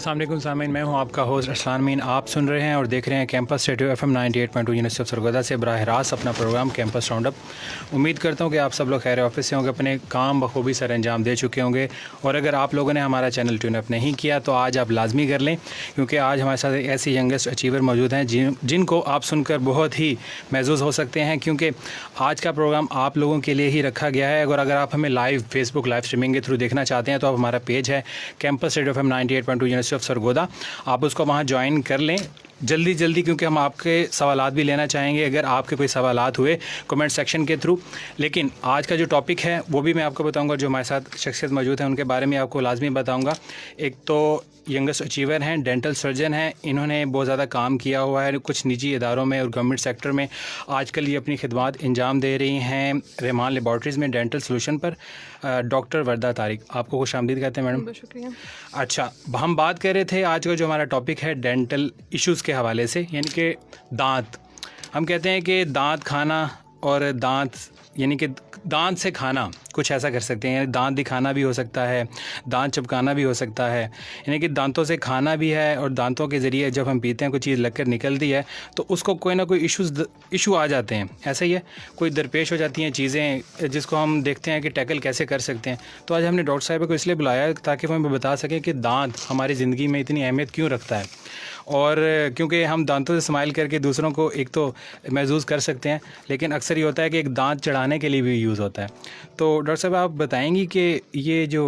अस्सलाम वालेकुम सामीन, मैं हूं आपका होस्ट अरसलान मीन। आप सुन रहे हैं और देख रहे हैं campus radio FM 98.2 university of Sargodha से बराह रास्त अपना प्रोग्राम कैंपस राउंडअप। उम्मीद करता हूं कि आप सब लोग खैर ऑफिस से होंगे, अपने काम बखूबी सर अंजाम दे चुके होंगे। और अगर आप लोगों ने हमारा चैनल ट्यून अप नहीं किया तो आज आप लाजमी कर लें, क्योंकि आज हमारे साथ एक ऐसे यंगेस्ट अचीवर मौजूद हैं जिनको आप सुनकर बहुत ही महसूस हो सकते हैं, क्योंकि आज का प्रोग्राम आप लोगों के लिए ही रखा गया है। अगर आप हमें लाइव फेसबुक लाइव स्ट्रीमिंग के थ्रू देखना चाहते हैं तो आप हमारा पेज है campus radio FM 98.2 university of Sargodha, आप उसको वहाँ ज्वाइन कर लें जल्दी, क्योंकि हम आपके सवालात भी लेना चाहेंगे अगर आपके कोई सवालात हुए कमेंट सेक्शन के थ्रू। लेकिन आज का जो टॉपिक है वो भी मैं आपको बताऊंगा, जो हमारे साथ शख्सियत मौजूद है उनके बारे में आपको लाजमी बताऊंगा। एक तो यंगेस्ट अचीवर हैं, डेंटल सर्जन हैं, इन्होंने बहुत ज़्यादा काम किया हुआ है कुछ निजी इदारों में और गवर्नमेंट सेक्टर में। आजकल ये अपनी खिदमात अंजाम दे रही हैं रहमान लेबॉर्ट्रीज़ में डेंटल सोल्यूशन पर। डॉक्टर वर्दा तारिक, आपको खुश आमदीद कहते हैं मैडम। बहुत शुक्रिया। अच्छा, हम बात कर रहे थे आज का जो हमारा टॉपिक है डेंटल इश्यूज़ के हवाले से, यानी कि दांत। हम कहते हैं कि दांत खाना और दांत यानी कि दांत से खाना कुछ ऐसा कर सकते हैं, यानी दांत दिखाना भी हो सकता है, दांत चिपकाना भी हो सकता है, यानी कि दांतों से खाना भी है। और दांतों के ज़रिए जब हम पीते हैं कोई चीज़ लगकर निकलती है तो उसको कोई ना कोई इशू आ जाते हैं, ऐसा ही है, कोई दरपेश हो जाती हैं चीज़ें जिसको हम देखते हैं कि टैकल कैसे कर सकते हैं। तो आज हमने डॉक्टर साहब को इसलिए बुलाया ताकि वो हमें बता सकें कि दांत हमारी ज़िंदगी में इतनी अहमियत क्यों रखता है, और क्योंकि हम दांतों से स्माइल करके दूसरों को एक तो महसूस कर सकते हैं, लेकिन अक्सर ये होता है कि एक दांत चढ़ाने के लिए भी यूज़ होता है। तो डॉक्टर साहब आप बताएंगी कि ये जो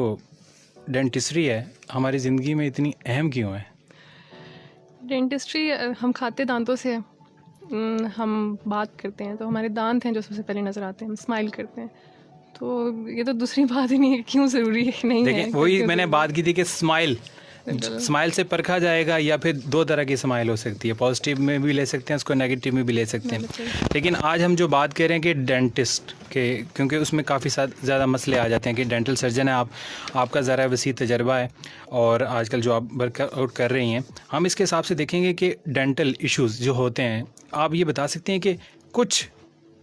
डेंटिस्ट्री है हमारी ज़िंदगी में इतनी अहम क्यों है? डेंटिस्ट्री हम खाते दांतों से हम बात करते हैं तो हमारे दांत हैं जो सबसे पहले नज़र आते हैं, हम स्माइल करते हैं। तो ये तो दूसरी बात ही नहीं है क्यों ज़रूरी है, नहीं है। देखिए वही मैंने बात की थी कि स्माइल से परखा जाएगा, या फिर दो तरह की स्माइल हो सकती है, पॉजिटिव में भी ले सकते हैं उसको, नेगेटिव में भी ले सकते हैं। लेकिन आज हम जो बात कर रहे हैं कि डेंटिस्ट के, क्योंकि उसमें काफ़ी ज़्यादा मसले आ जाते हैं कि डेंटल सर्जन है आप, आपका ज़रा वसी तजर्बा है और आजकल जो आप वर्कआउट कर रही हैं, हम इसके हिसाब से देखेंगे कि डेंटल इश्यूज़ जो होते हैं, आप ये बता सकते हैं कि कुछ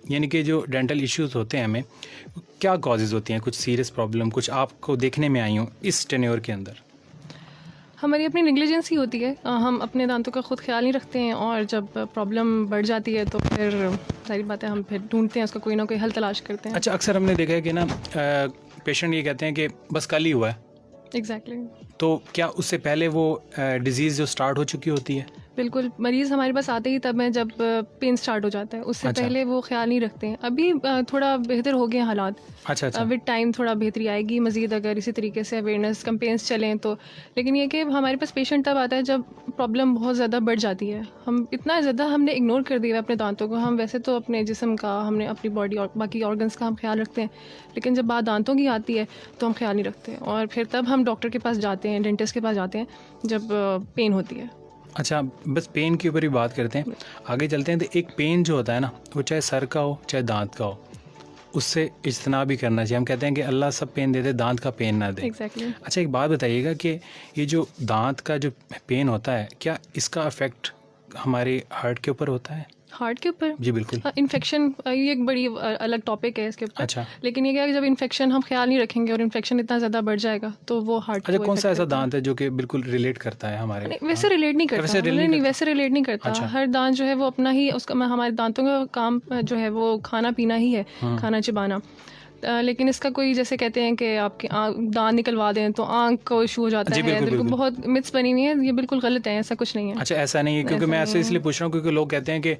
यानी कि जो डेंटल इश्यूज़ होते हैं हमें क्या कॉजेज़ होती हैं, कुछ सीरियस प्रॉब्लम कुछ आपको देखने में आई हो इस टेन्योर के अंदर? हमारी अपनी नेग्लिजेंसी होती है, हम अपने दांतों का खुद ख्याल नहीं रखते हैं और जब प्रॉब्लम बढ़ जाती है तो फिर सारी बातें हम फिर ढूंढते हैं, उसका कोई ना कोई हल तलाश करते हैं। अच्छा, अक्सर हमने देखा है कि ना पेशेंट ये कहते हैं कि बस कल ही हुआ है। एग्जैक्टली। तो क्या उससे पहले वो डिजीज़ जो स्टार्ट हो चुकी होती है? बिल्कुल, मरीज़ हमारे पास आते ही तब है जब पेन स्टार्ट हो जाता है, उससे पहले वो ख्याल नहीं रखते हैं। अभी थोड़ा बेहतर हो गए हैं हालात। अच्छा। विद टाइम थोड़ा बेहतरी आएगी मज़ीद, अगर इसी तरीके से अवेयरनेस कैंपेन्स चलें तो। लेकिन ये कि हमारे पास पेशेंट तब आता है जब प्रॉब्लम बहुत ज़्यादा बढ़ जाती है। हम इतना ज़्यादा हमने इग्नोर कर दिया अपने दांतों को। हम वैसे तो अपने जिस्म का, हमने अपनी बॉडी और बाकी ऑर्गन्स का हम ख्याल रखते हैं, लेकिन जब बात दांतों की आती है तो हम ख्याल नहीं रखते, और फिर तब हम डॉक्टर के पास जाते हैं, डेंटिस्ट के पास जाते हैं जब पेन होती है। अच्छा, बस पेन के ऊपर ही बात करते हैं, आगे चलते हैं। तो एक पेन जो होता है ना, वो चाहे सर का हो चाहे दांत का हो, उससे इज्तनाब भी करना चाहिए। हम कहते हैं कि अल्लाह सब पेन दे दे, दांत का पेन ना दे। Exactly. अच्छा, एक बात बताइएगा कि ये जो दांत का जो पेन होता है, क्या इसका इफ़ेक्ट हमारे हार्ट के ऊपर होता है? हार्ट के ऊपर? जी बिल्कुल। इन्फेक्शन, ये एक बड़ी अलग टॉपिक है इसके ऊपर। अच्छा। लेकिन ये क्या है, जब इन्फेक्शन हम ख्याल नहीं रखेंगे और इन्फेक्शन इतना ज़्यादा बढ़ जाएगा तो वो हार्ट। अच्छा, कौन सा ऐसा दांत है जो कि बिल्कुल रिलेट करता है हमारे? वैसे रिलेट नहीं करता, वैसे रिलेट नहीं करता। अच्छा। हर दांत जो है वो अपना ही, उसका हमारे दांतों का काम जो है वो खाना पीना ही है, खाना चिबाना। लेकिन इसका कोई, जैसे कहते हैं कि आपके दांत निकलवा दें तो आंख को इशू हो जाता है। बिल्कुल बहुत मिथ्स बनी हुई है, ये बिल्कुल गलत है, ऐसा कुछ नहीं है। अच्छा, ऐसा नहीं है, क्योंकि मैं ऐसे इसलिए पूछ रहा हूँ क्योंकि लोग कहते हैं कि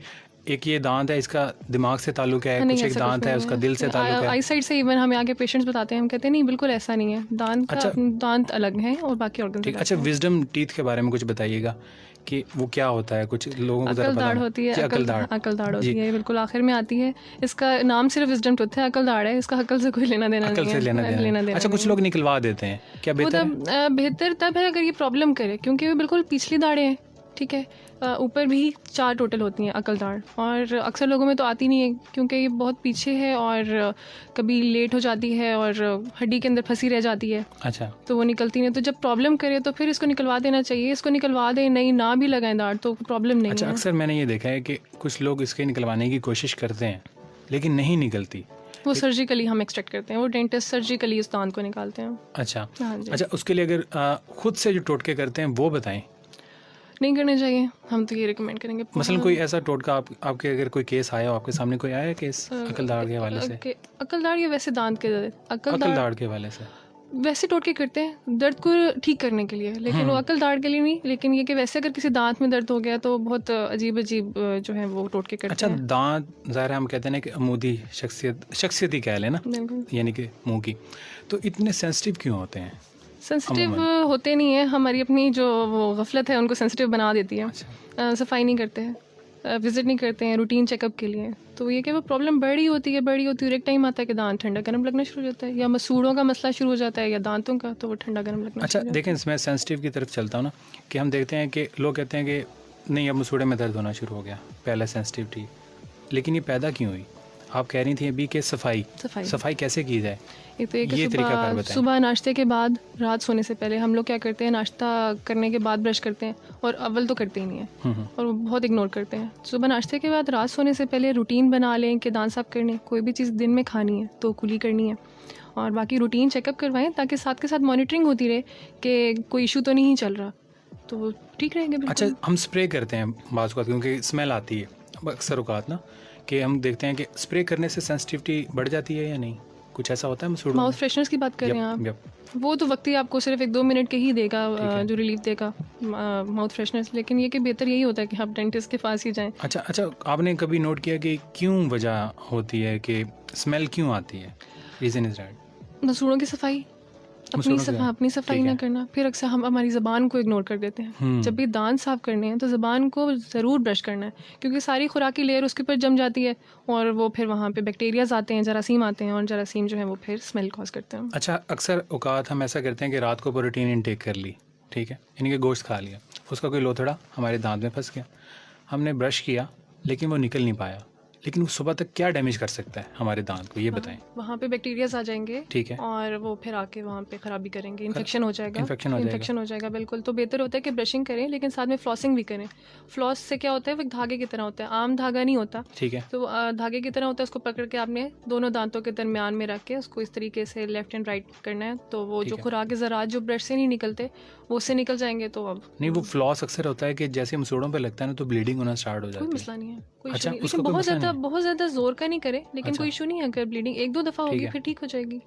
एक ये दांत है इसका दिमाग से ताल्लुक है, कुछ एक दांत है उसका दिल से ताल्लुक है। आई साइड से इवन हमें आगे पेशेंट्स बताते हैं, हम कहते हैं नहीं बिल्कुल ऐसा नहीं है, दांत अलग हैं और बाकी ऑर्गन। अच्छा, विजडम टीथ के बारे में कुछ बताइएगा कि वो क्या होता है, कुछ लोगों को अकल दाढ़ होती है, अकल दाढ़ होती है, बिल्कुल आखिर में आती है। इसका नाम सिर्फ विजडम टूथ है, अकल दाढ़ है, इसका अकल से कोई लेना देना नहीं है। अच्छा, कुछ लोग निकलवा देते हैं, क्या बेहतर तब है अगर ये प्रॉब्लम करे, क्योंकि वो बिल्कुल पिछली दाढ़ें हैं, ठीक है। ऊपर भी 4 टोटल होती हैं अकल दाढ़, और अक्सर लोगों में तो आती नहीं है क्योंकि ये बहुत पीछे है और कभी लेट हो जाती है और हड्डी के अंदर फंसी रह जाती है। अच्छा, तो वो निकलती नहीं। तो जब प्रॉब्लम करे तो फिर इसको निकलवा देना चाहिए। इसको निकलवा दें, नहीं ना भी लगाएं दाढ़ तो प्रॉब्लम नहीं है। अक्सर मैंने ये देखा है कि कुछ लोग इसके निकलवाने की कोशिश करते हैं लेकिन नहीं निकलती, वो सर्जिकली हम एक्सट्रैक्ट करते हैं, वो डेंटिस्ट सर्जिकली उस दांत को निकालते हैं। अच्छा हाँ जी। अच्छा, उसके लिए अगर खुद से जो टोटके करते हैं वो बताएं। नहीं करने चाहिए, हम तो ये रिकमेंड करेंगे। मसलन कोई ऐसा टोटका आपके अगर कोई केस आया हो, आपके सामने कोई आया है केस अकल दाढ़ के हवाले से? अकल दाढ़ या वैसे दांत के अकल दाढ़ के हवाले से वैसे टोटके करते हैं दर्द को ठीक करने के लिए, लेकिन वो अकल दाढ़ के लिए नहीं। लेकिन ये कि वैसे अगर किसी दांत में दर्द हो गया तो बहुत अजीब अजीब जो है वो टोटके करते अच्छा, हैं। दांत ज़ाहिर है हम कहते हैं ना कि अमूदी शख्सियत ही कह लें ना, बिल्कुल यानी कि मुंह की, तो इतने सेंसिटिव क्यों होते हैं? सेंसिटिव होते नहीं है, हमारी अपनी जो वो गफलत है उनको सेंसिटिव बना देती है। अच्छा। सफाई नहीं करते हैं, विजिट नहीं करते हैं रूटीन चेकअप के लिए, तो ये कि वो प्रॉब्लम बड़ी होती है और एक टाइम आता है कि दांत ठंडा गर्म लगना शुरू हो जाता है, या मसूड़ों का मसला शुरू हो जाता है या दांतों का, तो वो ठंडा गर्म लगना। अच्छा देखें, मैं सेंसिटिव की तरफ चलता हूँ ना, कि हम देखते हैं कि लोग कहते हैं कि नहीं अब मसूड़े में दर्द होना शुरू हो गया, पहले सेंसिटिव थी, लेकिन ये पैदा क्यों हुई? आप कह रही थी अभी कि सफाई कैसे की जाए? एक तो ये तरीकाकार बताएं। सुबह नाश्ते के बाद, रात सोने से पहले हम लोग क्या करते हैं, नाश्ता करने के बाद ब्रश करते हैं, और अव्वल तो करते ही नहीं है और वो बहुत इग्नोर करते हैं। सुबह नाश्ते के बाद रात सोने से पहले रूटीन बना लें कि दांत साफ करने, कोई भी चीज़ दिन में खानी है तो कुली करनी है, और बाकी रूटीन चेकअप करवाएं ताकि साथ के साथ मॉनिटरिंग होती रहे कि कोई इशू तो नहीं चल रहा, तो वो ठीक रहेंगे। अच्छा, हम स्प्रे करते हैं बाज़ का, क्योंकि स्मेल आती है अक्सर औकात ना, कि हम देखते हैं कि स्प्रे करने से सेंसिटिविटी बढ़ जाती है या नहीं, कुछ ऐसा होता है मसूड़ों में? माउथ फ्रेशनर्स की बात कर रहे हैं आप? वो तो वक्त ही आपको सिर्फ 1-2 मिनट के ही देगा जो रिलीफ देगा माउथ फ्रेशनर्स, लेकिन ये कि बेहतर यही होता है कि आप डेंटिस्ट के पास ही जाएं। अच्छा, आपने कभी नोट किया कि क्यों वजह होती है कि स्मेल क्यों आती है? रीज़न इज दैट मसूड़ों की सफाई, अपनी सफाई ना करना, फिर अक्सर हम हमारी ज़बान को इग्नोर कर देते हैं। जब भी दांत साफ करने हैं तो ज़बान को ज़रूर ब्रश करना है, क्योंकि सारी खुराकी लेयर उसके ऊपर जम जाती है और वो फिर वहाँ पे बैक्टीरियाज आते हैं, जरासीम आते हैं, और जरासीम जो है वो फिर स्मेल कॉज करते हैं। अच्छा, अक्सर औकात हम ऐसा करते हैं कि रात को प्रोटीन इनटेक कर ली, ठीक है, यानी कि गोश्त खा लिया, उसका कोई लोथड़ा हमारे दांत में फंस गया, हमने ब्रश किया लेकिन वो निकल नहीं पाया, लेकिन उस सुबह तक क्या डैमेज कर सकता है हमारे दांत को, ये बताएं। वहाँ पे बैक्टीरियाज आ जाएंगे, ठीक है, और वो फिर आके वहाँ पे खराबी करेंगे, इन्फेक्शन हो जाएगा। बिल्कुल, तो बेहतर होता है कि ब्रशिंग करें लेकिन साथ में फ्लॉसिंग भी करें। फ्लॉस से क्या होता है, वो एक धागे की तरह होता है, आम धागा नहीं होता, ठीक है, तो धागे की तरह होता है, उसको पकड़ के आपने दोनों दांतों के दरमियान में रख के उसको इस तरीके से लेफ्ट एंड राइट करना है, तो वो जो खुराक के ज़रात जो ब्रश से नहीं निकलते वो उससे निकल जाएंगे। तो अब नहीं, वो फ्लॉस अक्सर होता है कि जैसे मसूड़ों पे लगता है ना तो ब्लीडिंग होना स्टार्ट हो जाती है। कोई मसला नहीं है, कोई अच्छा, इशू नहीं, लेकिन बहुत ज़्यादा जोर का नहीं करे, लेकिन कोई इशू नहीं है, अगर ब्लीडिंग 1-2 दफ़ा होगी फिर ठीक हो जाएगी।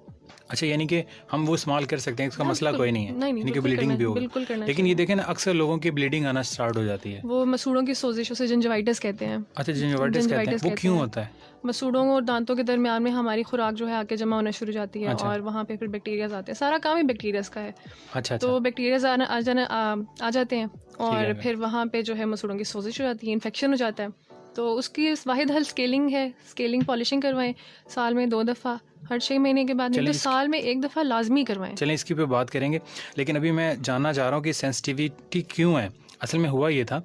अच्छा, यानी कि हम वो इस्तेमाल कर सकते हैं, इसका मसला कोई नहीं है, यानी कि ब्लीडिंग भी होगी, लेकिन ये देखें ना अक्सर लोगों की ब्लीडिंग आना स्टार्ट हो जाती है, वो मसूड़ों की सोजिश, उसे जिंजिवाइटिस कहते हैं। अच्छा, जिंजिवाइटिस कहते हैं, वो क्यों होता है? मसूड़ों और दांतों के दरमियान में हमारी खुराक जो है आके जमा होना शुरू हो जाती है, और वहाँ पे फिर बैक्टीरियाज आते हैं, सारा काम ही बैक्टीरियाज का है। अच्छा, तो बैक्टीरियाज आ जाते हैं और फिर वहाँ पे जो है मसूड़ों की सोजिश हो जाती है, इन्फेक्शन हो जाता है। तो उसकी वाहिद हल स्केलिंग है, स्केलिंग पॉलिशिंग करवाएं साल में 2 दफ़ा, हर 6 महीने के बाद, नहीं तो साल में 1 दफ़ा लाजमी करवाएं। चलें, इसकी पे बात करेंगे, लेकिन अभी मैं जानना चाह रहा हूँ कि सेंसिटिविटी क्यों है। असल में हुआ ये था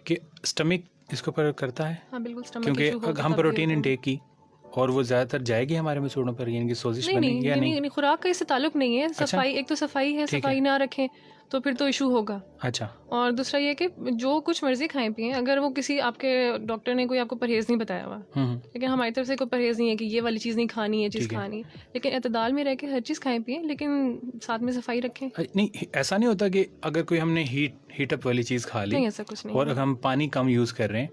कि स्टमक इसके ऊपर करता है। हाँ बिल्कुल, क्योंकि हम प्रोटीन इनटेक की और वो ज़्यादातर जाएगी हमारे मसूड़ों पर, यानी कि सोजिश बनेगी या नहीं? खुराक का इससे ताल्लुक नहीं है। सफाई, एक तो सफाई है, सफाई ना रखें तो फिर तो इशू होगा। अच्छा, और दूसरा ये कि जो कुछ मर्जी खाएं पिएं, अगर वो किसी आपके डॉक्टर ने कोई आपको परहेज़ नहीं बताया हुआ, लेकिन हमारी तरफ से कोई परहेज़ नहीं है कि ये वाली चीज़ नहीं खानी, ये चीज़ खानी, लेकिन एतदाल में रह के हर चीज़ खाएं पिएं, लेकिन साथ में सफाई रखें। नहीं, ऐसा नहीं होता कि अगर कोई हमने हीट अप वाली चीज़ खा ली, नहीं ऐसा कुछ नहीं, और अगर हम पानी कम यूज़ कर रहे हैं,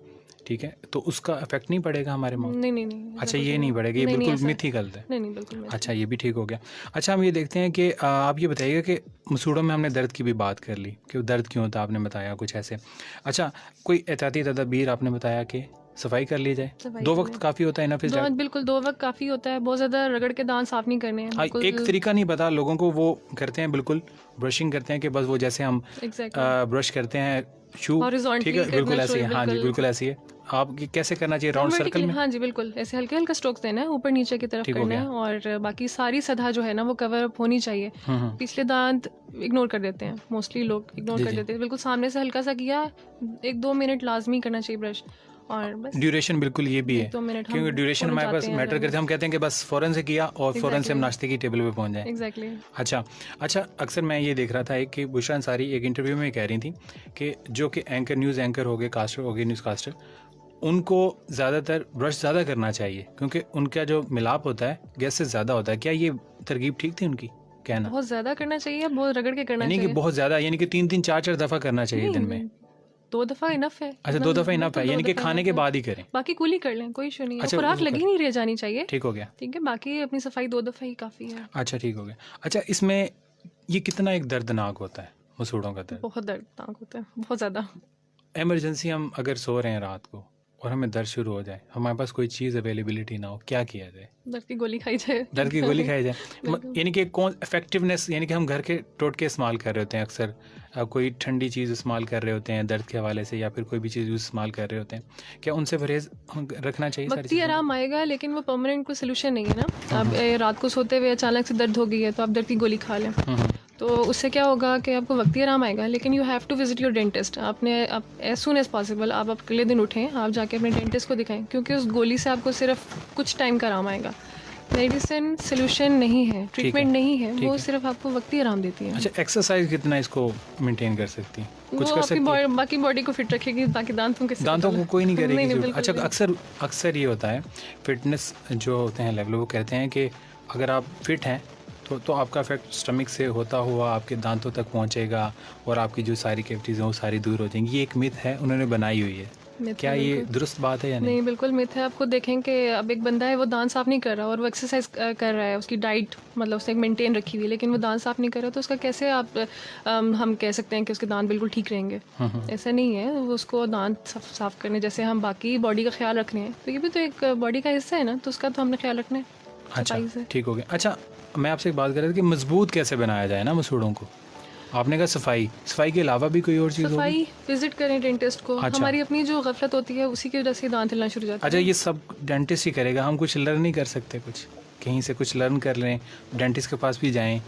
ठीक है, तो उसका इफेक्ट नहीं पड़ेगा हमारे माउथ? नहीं। अच्छा, ये नहीं पड़ेगा, ये बिल्कुल मिथ ही गलत है। नहीं बिल्कुल। अच्छा, ये भी ठीक हो गया। अच्छा, हम ये देखते हैं कि आप ये बताइएगा कि मसूड़ों में हमने दर्द की भी बात कर ली कि दर्द क्यों होता है, आपने बताया कुछ ऐसे। अच्छा, कोई एहतियाती तदबीर आपने बताया कि सफाई कर ली जाए, 2 वक्त काफ़ी होता है ना? फिर बिल्कुल 2 वक्त काफ़ी होता है, बहुत ज़्यादा रगड़ के दांत साफ नहीं करने हैं। एक तरीका नहीं पता लोगों को, वो करते हैं बिल्कुल ब्रशिंग करते हैं कि बस वो जैसे हम ब्रश करते हैं शू, ठीक है, बिल्कुल ऐसे ही। हाँ जी, बिल्कुल ऐसी है। आप कैसे करना चाहिए, राउंड सर्कल में? हाँ जी बिल्कुल, ऐसे हल्के हल्का स्ट्रोक्स देना है, ऊपर नीचे की तरफ करना है, और बाकी सारी सतह जो है ना वो कवर अप होनी चाहिए। पिछले दांत इग्नोर कर देते हैं, मोस्टली लोग इग्नोर कर देते हैं। बिल्कुल सामने से हल्का सा किया, 1-2 मिनट लाजमी करना चाहिए ब्रश, और बस ड्यूरेशन बिल्कुल ये भी है, क्योंकि ड्यूरेशन हमारे पास मैटर करते हैं। हम कहते हैं कि बस फ़ौरन से किया और फ़ौरन से हम नाश्ते की टेबल पे पहुंच जाएं। एग्जैक्टली। अच्छा, अक्सर मैं ये देख रहा था कि बुशरा अंसारी एक इंटरव्यू में कह रही थी कि जो कि न्यूज़ एंकर हो गए, कास्टर हो गए, न्यूज़ कास्टर, उनको ज़्यादातर ब्रश ज़्यादा करना चाहिए क्योंकि उनका जो मिलाप होता है गैस से ज़्यादा होता है। क्या ये तरकीब ठीक थी उनकी कहना? बहुत ज़्यादा करना चाहिए, बहुत रगड़ के करना यानी कि चाहिए। बहुत ज़्यादा, यानी कि 3-3 4-4 दफ़ा करना चाहिए दिन में? 2 दफ़ा इनफ है। अच्छा, 2 दफ़ा इनफ है, यानी कि खाने के बाद ही करें? बाकी कुली कर लें, कोई इशू नहीं है। अच्छा, खुराक वो लगी नहीं रह जानी चाहिए। ठीक हो गया। ठीक है, बाकी अपनी सफाई 2 दफ़ा ही काफ़ी है। अच्छा, ठीक हो गया। अच्छा, इसमें ये कितना एक दर्दनाक होता है मसूड़ों का दर्द? बहुत दर्दनाक होता है, बहुत ज़्यादा। इमरजेंसी हम अगर सो रहे हैं रात को और हमें दर्द शुरू हो जाए, हमारे पास कोई चीज़ अवेलेबिलिटी ना हो, क्या किया जाए? दर्द की गोली खाई जाए। दर्द की गोली खाई जाए। यानी कि कौन इफेक्टिवनेस, यानी कि हम घर के टोटके इस्तेमाल कर रहे होते हैं अक्सर, कोई ठंडी चीज़ इस्तेमाल कर रहे होते हैं दर्द के हवाले से, या फिर कोई भी चीज़ इस्तेमाल कर रहे होते हैं, क्या उनसे परहेज रखना चाहिए? वक्ती आराम आएगा लेकिन वो परमानेंट कोई सोल्यूशन नहीं है ना। अब रात को सोते हुए अचानक से दर्द हो गई है तो आप दर्द की गोली खा लें, तो उससे क्या होगा कि आपको वक्ती आराम आएगा, लेकिन you have to visit your dentist. आपने एज सुन एज पॉसिबल आप अगले दिन उठें, आप जाके अपने डेंटिस्ट को दिखाएं, क्योंकि उस गोली से आपको सिर्फ कुछ टाइम का आराम आएगा। मेडिसिन सोल्यूशन नहीं है, ट्रीटमेंट नहीं है, वो सिर्फ आपको वक्ती आराम देती है। अच्छा, एक्सरसाइज कितना इसको मेंटेन कर सकती है? कुछ वो कर आपकी सकती है? बाकी बॉडी को फिट रखेगी, बाकी दांतों के दांतों को कोई नहीं करेगी नहीं, अच्छा, अक्सर ये होता है, फिटनेस जो होते हैं लेवल, वो कहते हैं कि अगर आप फिट हैं तो आपका इफेक्ट स्टमक से होता हुआ आपके दांतों तक पहुंचेगा और आपकी जो सारी कैविटीज़ हैं वो सारी दूर हो जाएंगी। ये एक मिथ है, उन्होंने बनाई हुई है। क्या ये दुरुस्त बात है या नहीं? नहीं, बिल्कुल मिथ है। आपको देखें कि अब एक बंदा है, वो दांत साफ नहीं कर रहा और वो एक्सरसाइज कर रहा है, उसकी डाइट मतलब उसने मेंटेन रखी हुई है, लेकिन वो दांत साफ नहीं कर रहा, तो उसका कैसे आप हम कह सकते हैं कि उसके दांत बिल्कुल ठीक रहेंगे? ऐसा नहीं है। वो उसको दांत साफ करने जैसे हम बाकी बॉडी का ख्याल रख रहे हैं, तो ये भी तो एक बॉडी का हिस्सा है ना, तो उसका तो हमने ख्याल रखना है। अच्छा, ठीक हो गया। अच्छा, मैं आपसे एक बात कर रहा था कि मजबूत कैसे बनाया जाए ना मसूड़ों को? आपने कहा सफाई के अलावा भी कोई और चीज़ होगी? सफाई, विजिट करें डेंटिस्ट को। अच्छा। हमारी अपनी जो गफलत होती है उसी की वजह से दांत हिलना शुरू हो जाता है। अच्छा, ये सब डेंटिस्ट ही करेगा, हम कुछ लर्न नहीं कर सकते? कुछ कहीं से कुछ लर्न कर लें, डेंटिस्ट के पास भी जाएं,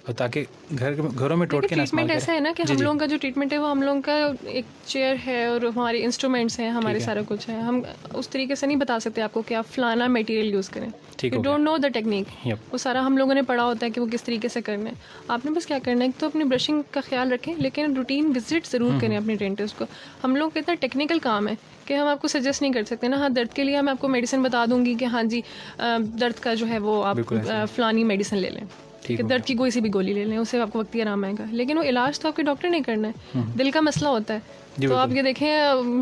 और ताकि घरों में टोटके ना इस्तेमाल करें। ऐसा है ना कि हम लोगों का जो ट्रीटमेंट है वो हम लोगों का एक चेयर है और हमारे इंस्ट्रूमेंट्स हैं, हमारे सारा कुछ है। हम उस तरीके से नहीं बता सकते आपको कि आप फलाना मटेरियल यूज़ करें। You don't know the technique. वो सारा हम लोगों ने पढ़ा होता है कि वो किस तरीके से करना है। आपने बस क्या करना है, तो अपनी ब्रशिंग का ख्याल रखें, लेकिन रूटीन विजिट ज़रूर करें अपने डेंटिस्ट को। हम लोग का इतना टेक्निकल काम है कि हम आपको सजेस्ट नहीं कर सकते ना। हाँ, दर्द के लिए मैं आपको मेडिसिन बता दूंगी कि हाँ जी दर्द का जो है वो आप फलानी मेडिसिन ले लें, कि दर्द की कोई सी भी गोली ले लें, उससे आपको वक्ती आराम आएगा, लेकिन वो इलाज तो आपके डॉक्टर ने करना है। दिल का मसला होता है तो आप ये देखें,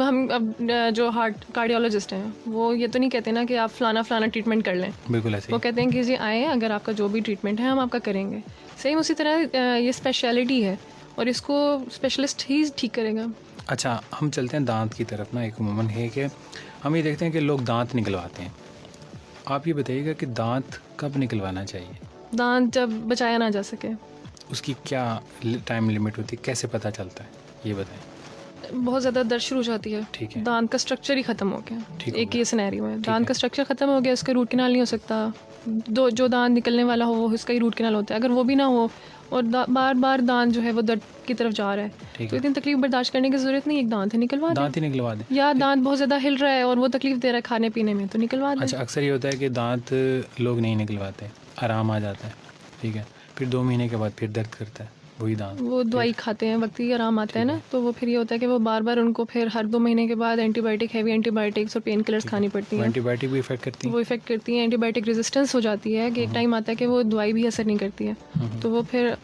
हम अब जो हार्ट कार्डियोलॉजिस्ट हैं वो ये तो नहीं कहते ना कि आप फलाना ट्रीटमेंट कर लें। बिल्कुल ऐसे वो कहते हैं कि जी आए, अगर आपका जो भी ट्रीटमेंट है हम आपका करेंगे। सेम उसी तरह ये स्पेशलिटी है और इसको स्पेशलिस्ट ही ठीक करेगा। अच्छा, हम चलते हैं दांत की तरफ ना। एक उमूमन है कि हम ये देखते हैं कि लोग दांत निकलवाते हैं। आप ये बताइएगा कि दांत कब निकलवाना चाहिए? दांत जब बचाया ना जा सके। उसकी क्या टाइम लिमिट होती है, कैसे पता चलता है, ये बताएं। बहुत ज़्यादा दर्द शुरू हो जाती है, ठीक है, दांत का स्ट्रक्चर ही ख़त्म हो गया। एक ये सिनेरियो है, दांत का स्ट्रक्चर ख़त्म हो गया, उसका रूट कैनाल नहीं हो सकता। जो दांत निकलने वाला हो वो उसका ही रूट कैनाल होता है। अगर वो भी ना हो और बार बार दांत जो है वो दर्द की तरफ जा रहा है, तो इतनी तकलीफ बर्दाश्त करने की ज़रूरत नहीं। एक दांत ही निकलवा दें। या दांत बहुत ज़्यादा हिल रहा है और वो तकलीफ दे रहा है खाने पीने में, तो निकलवा दें। अच्छा, अक्सर ये होता है कि दांत लोग नहीं निकलवाते, आराम आ जाता है, ठीक है, फिर 2 महीने के बाद फिर दर्द करता है वही दांत। वो दवाई खाते हैं, वक्त ही आराम आता है ना, तो वो फिर ये होता है कि वो बार बार उनको फिर हर 2 महीने के बाद एंटीबायोटिक, हैवी एंटीबायोटिक्स और पेन किलर्स खानी पड़ती हैं। एंटीबायोटिक भी इफेक्ट करती हैं? वो इफेक्ट करती हैं। एंटीबायोटिक रेजिस्टेंस हो जाती है कि एक टाइम आता है कि वो दवाई भी असर नहीं करती है, तो वो फिर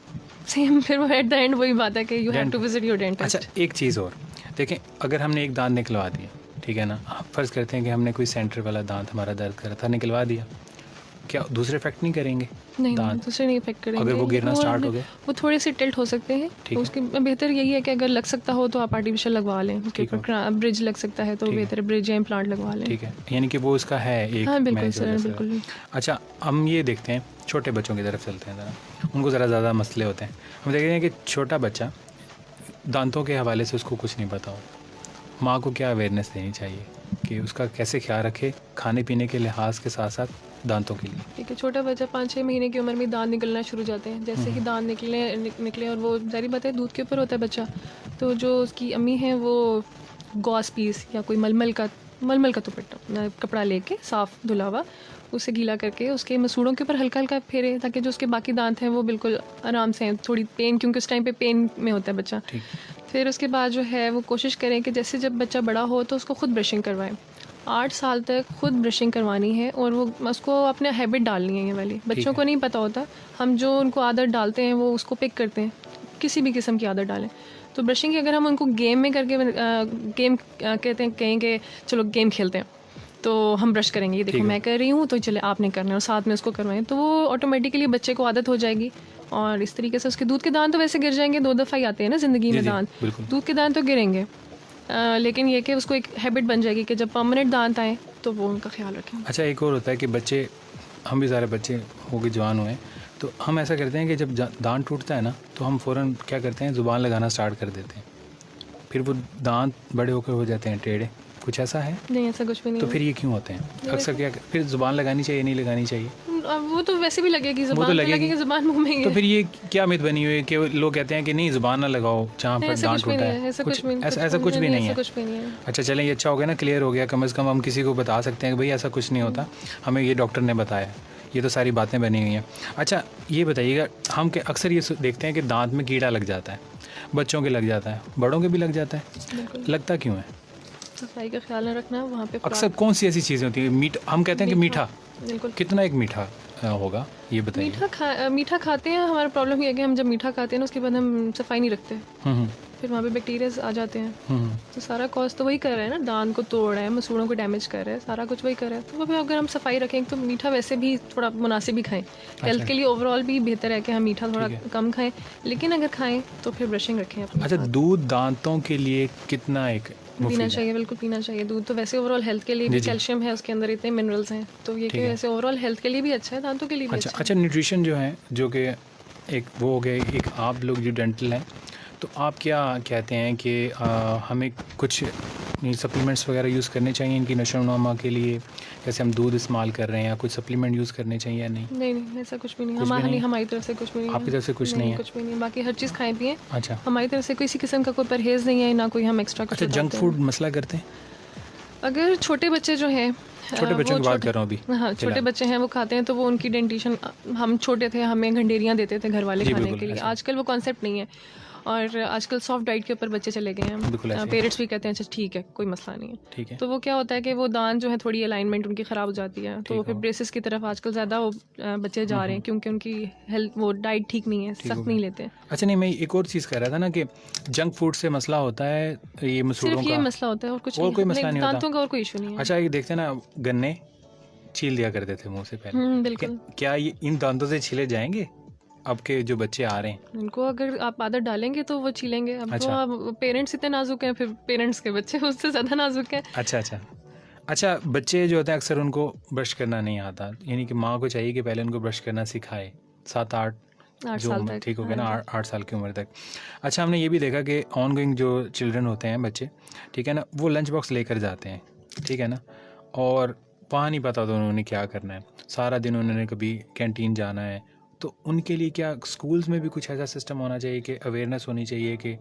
सेम फिर वो एट द एंड वही बात है कि you have to visit your dentist. अच्छा, एक चीज़ और देखें, अगर हमने एक दांत निकलवा दिया, ठीक है ना, फ़र्ज़ करते हैं कि हमने कोई सेंटर वाला दांत हमारा दर्द कर रहा था, निकलवा दिया, क्या दूसरे इफेक्ट नहीं करेंगे? नहीं, दूसरे नहीं इफेक्ट करेंगे। अगर वो गिरना स्टार्ट हो गया, वो थोड़े से टिल्ट हो सकते हैं, तो उसकी बेहतर यही है कि अगर लग सकता हो तो आप आर्टिफिशियल लगवा लें। ब्रिज लग सकता है तो बेहतर ब्रिज या इम्प्लांट लगवा लें। ठीक है, यानी कि वो उसका है एक। हाँ, बिल्कुल सर, बिल्कुल। अच्छा, हम ये देखते हैं, छोटे बच्चों की तरफ चलते हैं ज़रा, उनको ज़रा ज़्यादा मसले होते हैं। हम देखते हैं कि छोटा बच्चा दांतों के हवाले से उसको कुछ नहीं पता हो, माँ को क्या अवेयरनेस देनी चाहिए कि उसका कैसे ख्याल रखे खाने पीने के लिहाज के साथ साथ दांतों के लिए? ठीक है, छोटा बच्चा 5-6 महीने की उम्र में दांत निकलना शुरू हो जाते हैं। जैसे ही दांत निकले और वो जारी बात है दूध के ऊपर होता है बच्चा, तो जो उसकी अम्मी है वो गॉस पीस या कोई मलमल का दुपट्टा कपड़ा लेके साफ़ धुला हुआ उसे गीला करके उसके मसूड़ों के ऊपर हल्का हल्का फेरे, ताकि जो उसके बाकी दांत हैं वो बिल्कुल आराम से हैं। थोड़ी पेन, क्योंकि उस टाइम पे पेन में होता है बच्चा। फिर उसके बाद जो है वो कोशिश करें कि जैसे जब बच्चा बड़ा हो तो उसको खुद ब्रशिंग करवाएं। 8 साल तक खुद ब्रशिंग करवानी है और वो उसको अपने हैबिट डालनी है ये वाली। बच्चों को नहीं पता होता, हम जो उनको आदत डालते हैं वो उसको पिक करते हैं, किसी भी किस्म की आदत डालें। तो ब्रशिंग की अगर हम उनको गेम में करके गेम कहते हैं, कहें कि चलो गेम खेलते हैं तो हम ब्रश करेंगे, ये देखो मैं कर रही हूँ तो चले आपने करना है, और साथ में उसको करवाएं, तो वो ऑटोमेटिकली बच्चे को आदत हो जाएगी। और इस तरीके से उसके दूध के दांत तो वैसे गिर जाएंगे, 2 दफ़ा ही आते हैं ना ज़िंदगी में दांत, दूध के दांत तो गिरेंगे, लेकिन ये कि उसको एक हैबिट बन जाएगी कि जब परमानेंट दांत आए तो वो उनका ख्याल रखें। अच्छा, एक और होता है कि बच्चे, हम भी सारे बच्चे हो गए जवान हुए, तो हम ऐसा करते हैं कि जब दांत टूटता है ना तो हम फ़ौरन क्या करते हैं, ज़ुबान लगाना स्टार्ट कर देते हैं, फिर वो दांत बड़े होकर हो जाते हैं टेढ़े। कुछ ऐसा है? नहीं, ऐसा कुछ भी नहीं। तो फिर ये क्यों होते हैं अक्सर? क्या फिर ज़ुबान लगानी चाहिए, नहीं लगानी चाहिए? वो तो वैसे भी लगेगी, ज़ुबान तो लगेगी, ज़ुबान मुंह में ही है। तो फिर ये क्या मिथ बनी हुई है कि लोग कहते हैं कि नहीं ज़ुबान ना लगाओ जहाँ पर दांत टूटा है? ऐसा कुछ भी नहीं है। अच्छा, चलें, ये अच्छा हो गया ना, क्लियर हो गया, कम से कम हम किसी को बता सकते हैं कि भाई ऐसा कुछ नहीं होता, हमें ये डॉक्टर ने बताया। ये तो सारी बातें बनी हुई हैं। अच्छा, ये बताइएगा, हम अक्सर ये देखते हैं कि दांत में कीड़ा लग जाता है, बच्चों के लग जाता है, बड़ों के भी लग जाता है, लगता क्यों है? सफाई का ख्याल रखना वहाँ पे। अक्सर कौन सी ऐसी चीज़ें होती हैं? हम कहते हैं कि मीठा, कितना एक मीठा होगा ये बताइए। मीठा खाते हैं, हमारा प्रॉब्लम ये है कि हम जब मीठा खाते हैं ना उसके बाद हम सफाई नहीं रखते, फिर वहाँ पे बैक्टीरिया आ जाते हैं। तो सारा कॉज तो वही कर रहा है ना, दांत को तोड़ रहा है, मसूड़ों को डैमेज कर रहा है, सारा कुछ वही कर रहा है। तो फिर अगर हम सफाई रखें तो मीठा वैसे भी थोड़ा मुनासिब ही खाएं, हेल्थ के लिए ओवरऑल भी बेहतर है कि हम मीठा थोड़ा कम खाएं, लेकिन अगर खाएं तो फिर ब्रशिंग रखें अपने। अच्छा, दूध दांतों के लिए कितना एक पीना चाहिए? बिल्कुल पीना चाहिए दूध तो। वैसे ओवरऑल हेल्थ के लिए भी कैल्शियम है उसके अंदर, इतने मिनरल्स हैं, तो ये कि वैसे ओवरऑल हेल्थ के लिए भी अच्छा है, दांतों के लिए भी अच्छा है। अच्छा, न्यूट्रिशन जो है, जो कि एक वो हो गए, एक आप लोग जो डेंटल हैं, तो आप क्या कहते हैं कि हमें कुछ सप्लीमेंट्स वगैरह यूज़ करने चाहिए इनकी नशो नुमा के लिए? जैसे हम दूध इस्तेमाल कर रहे हैं, या कुछ सप्लीमेंट यूज़ करने चाहिए या नहीं? नहीं, ऐसा कुछ भी नहीं, हमारी तरफ से कुछ भी नहीं। आपकी तरफ से कुछ नहीं है? कुछ भी नहीं, बाकी हर चीज़ खाएं पिएं। अच्छा, हमारी तरफ से किसी किस्म का कोई परहेज़ नहीं है, ना कोई हम एक्स्ट्रा। अच्छा, जंक फूड मसला करते हैं? अगर छोटे बच्चे जो हैं, छोटे बच्चों की बात कर रहा हूँ अभी। हाँ, छोटे बच्चे हैं वो खाते हैं, तो वो उनकी डेंटिशन, हम छोटे थे हमें घंडेरियाँ देते थे घर वाले खाने के लिए, आजकल वो कॉन्सेप्ट नहीं है, और आजकल सॉफ्ट डाइट के ऊपर बच्चे चले गए हैं। पेरेंट्स भी कहते हैं अच्छा ठीक है, कोई मसला नहीं है, ठीक है। तो वो क्या होता है कि वो दांत जो है थोड़ी अलाइनमेंट उनकी ख़राब हो जाती है, तो फिर ब्रेसेस की तरफ आजकल ज़्यादा वो बच्चे जा रहे हैं, क्योंकि उनकी हेल्थ, वो डाइट ठीक नहीं है, सख्त नहीं लेते हैं। अच्छा, नहीं, मैं एक और चीज़ कह रहा था ना कि जंक फूड से मसला होता है, ये मसूड़ों का, सिर्फ ये मसला होता है और कुछ और कोई मसला नहीं होता, दांतों का और कोई इशू नहीं है। अच्छा, ये देखते हैं ना, गन्ने छील दिया करते थे मुंह से पहले, बिल्कुल। क्या ये इन दांतों से छीले जाएंगे अब के जो बच्चे आ रहे हैं? उनको अगर आप आदत डालेंगे तो वो छीलेंगे। अब अच्छा। तो अब पेरेंट्स इतने नाजुक हैं, फिर पेरेंट्स के बच्चे उससे ज़्यादा नाजुक हैं। अच्छा, बच्चे जो होते हैं अक्सर उनको ब्रश करना नहीं आता, यानी कि माँ को चाहिए कि पहले उनको ब्रश करना सिखाए 7-8 जो उम्र ठीक हो गया ना, 8 साल की उम्र तक। अच्छा, हमने ये भी देखा कि ऑन गोइंग जो चिल्ड्रन होते हैं, बच्चे, ठीक है ना, वो लंच बॉक्स लेकर जाते हैं, ठीक है ना, और वहाँ नहीं पता तो उन्होंने क्या करना है, सारा दिन उन्होंने कभी कैंटीन जाना है, तो उनके लिए क्या स्कूल्स में भी कुछ ऐसा सिस्टम होना चाहिए कि अवेयरनेस होनी चाहिए कि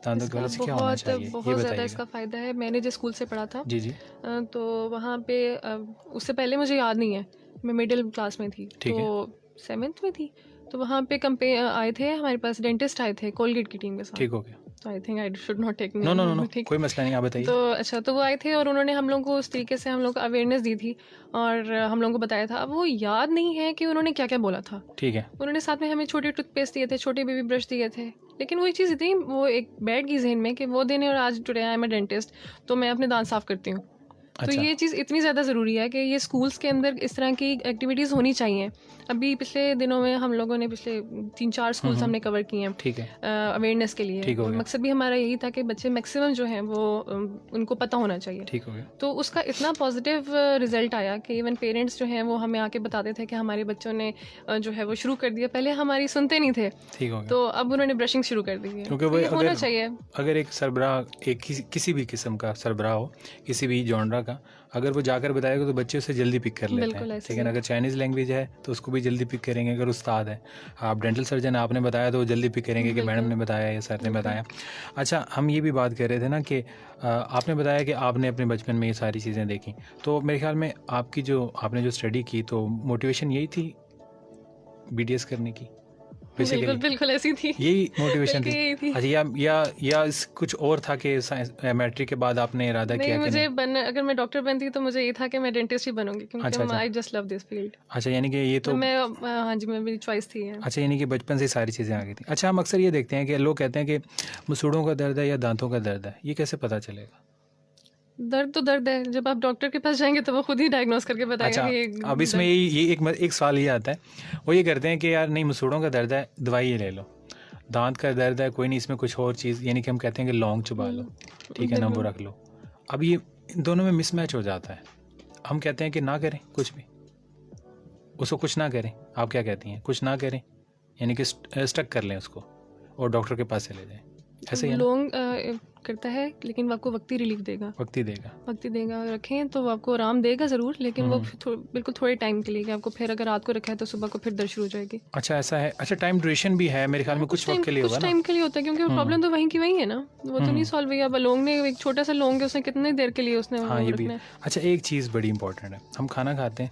दांतों की वजह से क्या होना चाहिए? बहुत ज़्यादा इसका फ़ायदा है। मैंने जिस स्कूल से पढ़ा था, जी, तो वहाँ पे उससे पहले मुझे याद नहीं है, मैं मिडिल क्लास में थी, तो 7th में थी, तो वहाँ पे आए थे हमारे पास, डेंटिस्ट आए थे कोलगेट की टीम के साथ, ठीक हो गया। तो I think I should not take no, कोई मसला नहीं, आप बताइए। तो अच्छा, तो वो आए थे और उन्होंने हम लोगों को उस तरीके से हम लोग को अवेयरनेस दी थी और हम लोगों को बताया था। अब वो याद नहीं है कि उन्होंने क्या क्या बोला था, ठीक है। उन्होंने साथ में हमें छोटे टूथपेस्ट दिए थे, छोटे बेबी ब्रश दिए थे, लेकिन वही चीज़ इतनी वो एक बैठ गई जहन में कि वो देने और आज today I am a dentist, तो मैं अपने दांत साफ़ करती हूँ। तो ये चीज़ इतनी ज़्यादा ज़रूरी है कि ये स्कूल्स के अंदर इस तरह की एक्टिविटीज़ होनी चाहिए। अभी पिछले दिनों में हम लोगों ने पिछले 3-4 स्कूल्स हमने कवर किए हैं, ठीक है, अवेयरनेस के लिए। मकसद भी हमारा यही था कि बच्चे मैक्सिमम जो हैं वो उनको पता होना चाहिए, ठीक हो गया। तो उसका इतना पॉजिटिव रिजल्ट आया कि इवन पेरेंट्स जो हैं वो हमें आके बताते थे कि हमारे बच्चों ने जो है वो शुरू कर दिया, पहले हमारी सुनते नहीं थे, ठीक हो गया, तो अब उन्होंने ब्रशिंग शुरू कर दी है, क्योंकि वो होना चाहिए। अगर एक सरबराह, एक किसी भी किस्म का सरबराह हो, किसी भी जॉनरा का, अगर वो जाकर बताएगा तो बच्चे उसे जल्दी पिक कर लेते हैं, ठीक है ना। अगर चाइनीज़ लैंग्वेज है तो उसको भी जल्दी पिक करेंगे, अगर उस्ताद है, आप डेंटल सर्जन आपने बताया तो वो जल्दी पिक करेंगे कि मैडम ने बताया या सर ने बताया। अच्छा, हम ये भी बात कर रहे थे ना कि आपने बताया कि आपने अपने बचपन में ये सारी चीज़ें देखी, तो मेरे ख्याल में आपने जो स्टडी की तो मोटिवेशन यही थी BDS करने की? बेसिकली बिल्कुल बिल्कुल ऐसी थी। यही मोटिवेशन बल्कि यही थी। थी। अच्छा, या कुछ और था कि मैट्रिक के बाद आपने इरादा नहीं, किया कि मुझे नहीं? बनना, अगर मैं डॉक्टर बनती तो मुझे ये था कि मैं डेंटिस्ट ही बनूंगी, क्योंकि अच्छा, अच्छा। I just love this field. अच्छा, यानी कि ये तो हाँ जी, मैं, मेरी चॉइस थी ये। अच्छा, यानी कि बचपन से ही सारी चीज़ें आ गई थी। अच्छा, हम अक्सर ये देखते हैं कि लोग कहते हैं कि मसूड़ों का दर्द है या दांतों का दर्द है, ये कैसे पता चलेगा? दर्द तो दर्द है, जब आप डॉक्टर के पास जाएंगे तो वो खुद ही डायग्नोस करके बताएगा अच्छा, कि ये अब इसमें दर्द। ये एक सवाल ये आता है, वो ये करते हैं कि यार नहीं, मसूड़ों का दर्द है, दवाई ये ले लो। दांत का दर्द है, कोई नहीं, इसमें कुछ और चीज़, यानी कि हम कहते हैं कि लौंग चबा लो, ठीक है ना, वो बिल्कुल। रख लो। अब ये इन दोनों में मिसमैच हो जाता है। हम कहते हैं कि ना करें कुछ भी, उसको कुछ ना करें। आप क्या कहती हैं? कुछ ना करें यानी कि स्टक कर लें उसको और डॉक्टर के पास चले जाएं, ऐसे ही है ना? लॉन्ग करता है, लेकिन वो आपको वक्ती रिलीफ देगा। वक्त ही देगा। वक्ती देगा, रखें तो वो आपको आराम देगा ज़रूर, लेकिन वो हम्म। बिल्कुल थोड़े टाइम के लिए, कि आपको फिर अगर रात को रखा है तो सुबह को फिर दर्द शुरू हो जाएगी। अच्छा, ऐसा है। अच्छा, टाइम ड्यूरेशन भी है मेरे ख्याल में, कुछ वक्त के लिए होगा कुछ ना? टाइम के लिए होता है, क्योंकि वो प्रॉब्लम तो वहीं की वहीं है ना, वो तो नहीं सॉल्व हुई। अब लौंग ने, एक छोटा सा लौंग है, उसने कितने देर के लिए उसने हाँ, वो ये भी रखना है। है। अच्छा, एक चीज़ बड़ी इंपॉर्टेंट है, हम खाना खाते हैं,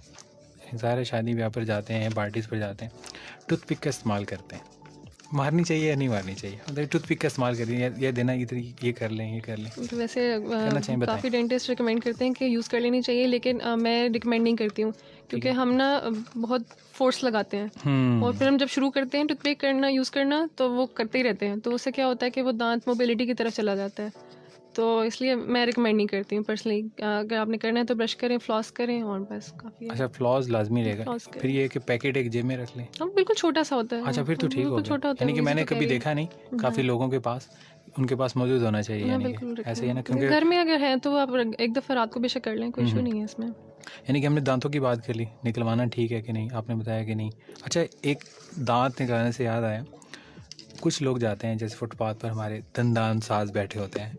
ज़ाहिर है शादी ब्याह पर जाते हैं, पार्टीज़ पर जाते हैं, टूथपिक का इस्तेमाल करते हैं। मारनी चाहिए या नहीं मारनी चाहिए? मतलब टूथपिक का इस्तेमाल करिए, ये देना, इधर ये कर लें, ये कर लें, तो वैसे करना चाहिए, बताएं। काफ़ी डेंटिस्ट रिकमेंड करते हैं कि यूज़ कर लेनी चाहिए, लेकिन मैं रिकमेंड नहीं करती हूँ, क्योंकि हम ना बहुत फोर्स लगाते हैं, और फिर हम जब शुरू करते हैं टूथपिक करना, यूज़ करना, तो वो करते ही रहते हैं, तो उससे क्या होता है कि वो दांत मोबिलिटी की तरफ चला जाता है। तो इसलिए मैं रिकमेंड नहीं करती हूँ पर्सनली। अगर आपने करना है तो ब्रश करें, फ्लॉस करें, और बस काफ़ी है। अच्छा, फ्लॉस लाजमी रहेगा। फ्लॉस फिर करें। ये है कि पैकेट एक जेब में रख लें। हाँ, बिल्कुल छोटा सा होता है अच्छा, वो, फिर तो ठीक हो बिल्कुल गया। छोटा होता है यानी वो, कि easy मैंने to कभी carry। देखा नहीं, काफ़ी लोगों के पास मौजूद होना चाहिए, हाँ, यानी बिल्कुल कि रखें। ऐसे ही है ना, क्योंकि घर में अगर है तो आप एक दफ़ा रात को बेशक कर लें, कोई इशू नहीं है इसमें। यानी कि हमने दांतों की बात कर ली, निकलवाना ठीक है कि नहीं, आपने बताया कि नहीं। अच्छा, एक दांत निकालने से याद आया, कुछ लोग जाते हैं जैसे फुटपाथ पर हमारे दंदान साज बैठे होते हैं,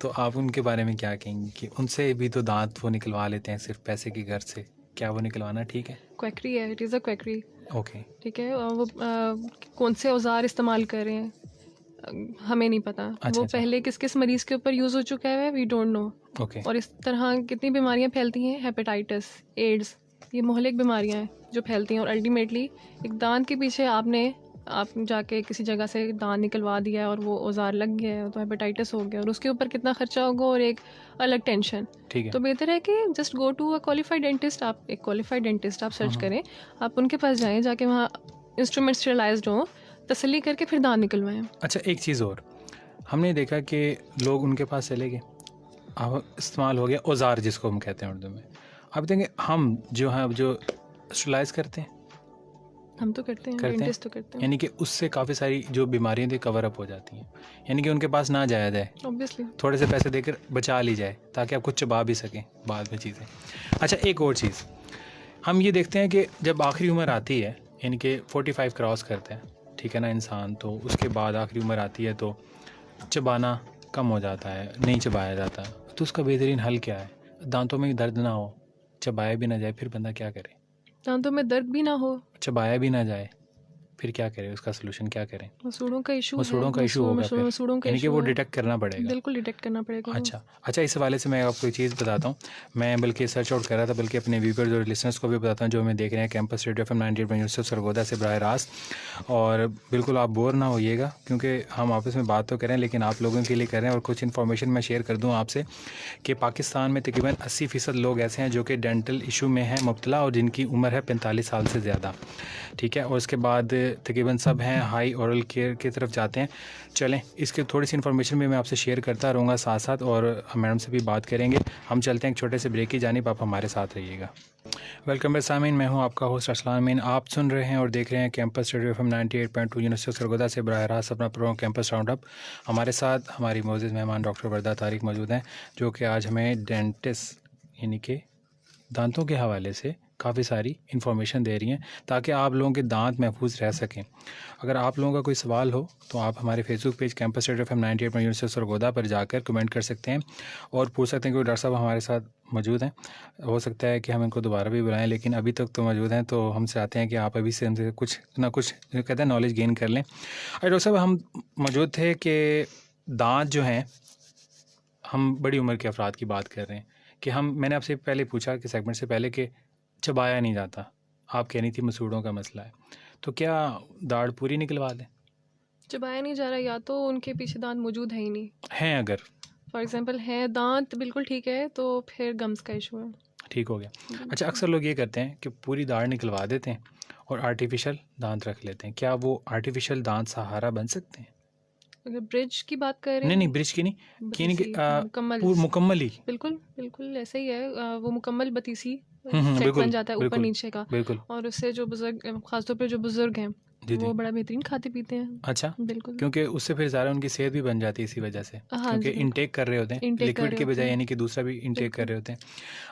तो आप उनके बारे में क्या कहेंगी कि उनसे भी तो दांत वो निकलवा लेते हैं सिर्फ पैसे की घर से, क्या वो निकलवाना ठीक है? क्वैकरी है, it is a quackery. Okay. ठीक है, और वो कौन से औजार इस्तेमाल कर रहे हैं, हमें नहीं पता। अच्छा, वो अच्छा। पहले किस किस मरीज़ के ऊपर यूज़ हो चुका है, वी डोंट नो। ओके। और इस तरह कितनी बीमारियां फैलती हैं, हेपेटाइटिस, एड्स, ये मोहलिक बीमारियां हैं जो फैलती हैं, और अल्टीमेटली एक दांत के पीछे आप जाके किसी जगह से दांत निकलवा दिया है और वो औजार लग गया है, तो हेपेटाइटिस हो गया, और उसके ऊपर कितना खर्चा होगा, और एक अलग टेंशन। ठीक है। तो बेहतर है कि just go to a qualified dentist. आप एक क्वालिफाइड डेंटिस्ट आप सर्च करें, आप उनके पास जाएं, जाके वहाँ इंस्ट्रूमेंट स्टेरलाइज्ड हों, तसल्ली करके फिर दांत निकलवाएं। अच्छा, एक चीज़ और, हमने देखा कि लोग उनके पास चले गए, अब इस्तेमाल हो गया औजार जिसको हम कहते हैं उर्दू में। अब देखेंगे हम जो हैं, जो स्टरलाइज करते हैं, हम तो करते हैं, डेंटिस्ट तो करते हैं, यानी कि उससे काफ़ी सारी जो बीमारियां थी कवर अप हो जाती हैं, यानी कि उनके पास ना जाया जाए, ऑब्वियसली। थोड़े से पैसे देकर बचा ली जाए, ताकि आप कुछ चबा भी सकें बाद में चीज़ें। अच्छा, एक और चीज़ हम ये देखते हैं कि जब आखिरी उम्र आती है, यानी कि 45 क्रॉस करते हैं, ठीक है ना इंसान, तो उसके बाद आखिरी उम्र आती है तो चबाना कम हो जाता है, नहीं चबाया जाता, तो उसका बेहतरीन हल क्या है? दांतों में दर्द ना हो, चबाया भी ना जाए, फिर बंदा क्या करे? दांतों में दर्द भी ना हो, चबाया भी ना जाए, फिर क्या करें? उसका सोल्यूशन क्या करें? मसूड़ों का इशू है, मसूड़ों का इशू होगा फिर, मसूड़ों का यानी कि इशू वो है, डिटेक्ट करना पड़ेगा। बिल्कुल डिटेक्ट करना पड़ेगा वो। अच्छा, इस हवाले से मैं आपको एक चीज़ बताता हूँ, मैं बल्कि सर्च आउट कर रहा था, बल्कि अपने व्यूअर्स और लिसनर्स को भी बताता हूँ जो हमें देख रहे हैं कैंपस रेडियो FM 98.0 सरगोदा से बराह रास्त। और बिल्कुल आप बोर ना होइएगा, क्योंकि हम आपस में बात तो करें लेकिन आप लोगों के लिए करें, और कुछ इन्फॉर्मेशन मैं शेयर कर दूँ आपसे कि पाकिस्तान में तकरीबन 80% लोग ऐसे हैं जो कि डेंटल इशू में हैं मुब्तला, और जिनकी उम्र है 45 साल से ज़्यादा, ठीक है। और उसके बाद तकरीबन सब हैं हाई ओरल केयर की तरफ जाते हैं। चलें, इसकी थोड़ी सी इन्फॉर्मेशन भी मैं आपसे शेयर करता रहूँगा साथ साथ, और मैडम से भी बात करेंगे। हम चलते हैं एक छोटे से ब्रेक की जानिब, आप हमारे साथ रहिएगा। वेलकम बैक सामीन, मैं हूं आपका होस्ट अरसलान अमीन। आप सुन रहे हैं और देख रहे हैं campus radio FM 98.2 university Sargodha से बराह रास्त अपना प्रोग्राम कैंपस राउंड अप। हमारे साथ हमारी मोअज़्ज़िज़ मेहमान डॉक्टर वर्दा तारिक मौजूद हैं, जो कि आज हमें डेंटिस्ट यानी कि दांतों के हवाले से काफ़ी सारी इन्फॉर्मेशन दे रही हैं, ताकि आप लोगों के दांत महफूज रह सकें। अगर आप लोगों का कोई सवाल हो तो आप हमारे Facebook page campus radio FM 98 university Sargodha पर जाकर कमेंट कर सकते हैं और पूछ सकते हैं कि डॉक्टर साहब हमारे साथ मौजूद हैं। हो सकता है कि हम इनको दोबारा भी बुलाएं, लेकिन अभी तक तो मौजूद हैं, तो हम चाहते हैं कि आप अभी से हमसे कुछ ना कुछ कहते हैं नॉलेज गेन कर लें। और डॉक्टर साहब, हम मौजूद थे कि दाँत जो हैं, हम बड़ी उम्र के अफराद की बात कर रहे हैं कि मैंने आपसे पहले पूछा कि सेगमेंट से पहले कि चबाया नहीं जाता, आप कह रही थी मसूड़ों का मसला है, तो क्या दाढ़ पूरी निकलवा दें? चबाया नहीं जा रहा, या तो उनके पीछे दांत मौजूद है ही नहीं। हैं अगर फॉर एग्जांपल है दांत बिल्कुल ठीक है तो फिर गम्स का इशू है। ठीक हो गया। अच्छा, अक्सर लोग ये करते हैं कि पूरी दाढ़ निकलवा देते हैं और आर्टिफिशियल दांत रख लेते हैं। क्या वो आर्टिफिशियल दांत सहारा बन सकते हैं? अगर ब्रिज की बात कर रहे नहीं हैं, नहीं, ब्रिज की नहीं, कि नहीं कि बतीसी मुकम्मल, मुकम्मल ही। बिल्कुल बिल्कुल ऐसे ही है। वो मुकम्मल बतीसी सेट बिल्कुल बन जाता है ऊपर बिल्कुल नीचे का। बिल्कुल। और उससे जो बुजुर्ग, खासतौर पे जो बुजुर्ग हैं, जी जी। वो बड़ा बेहतरीन खाते पीते हैं। अच्छा, बिल्कुल। क्योंकि उससे फिर ज़्यादा उनकी सेहत भी बन जाती है इसी वजह से, हाँ क्योंकि जी, बिल्कुल इनटेक कर रहे होते हैं इनटेक कर लिक्विड रहे के होते बजाय, हैं। यानी कि दूसरा भी इनटेक कर बिल्कुल। रहे होते हैं।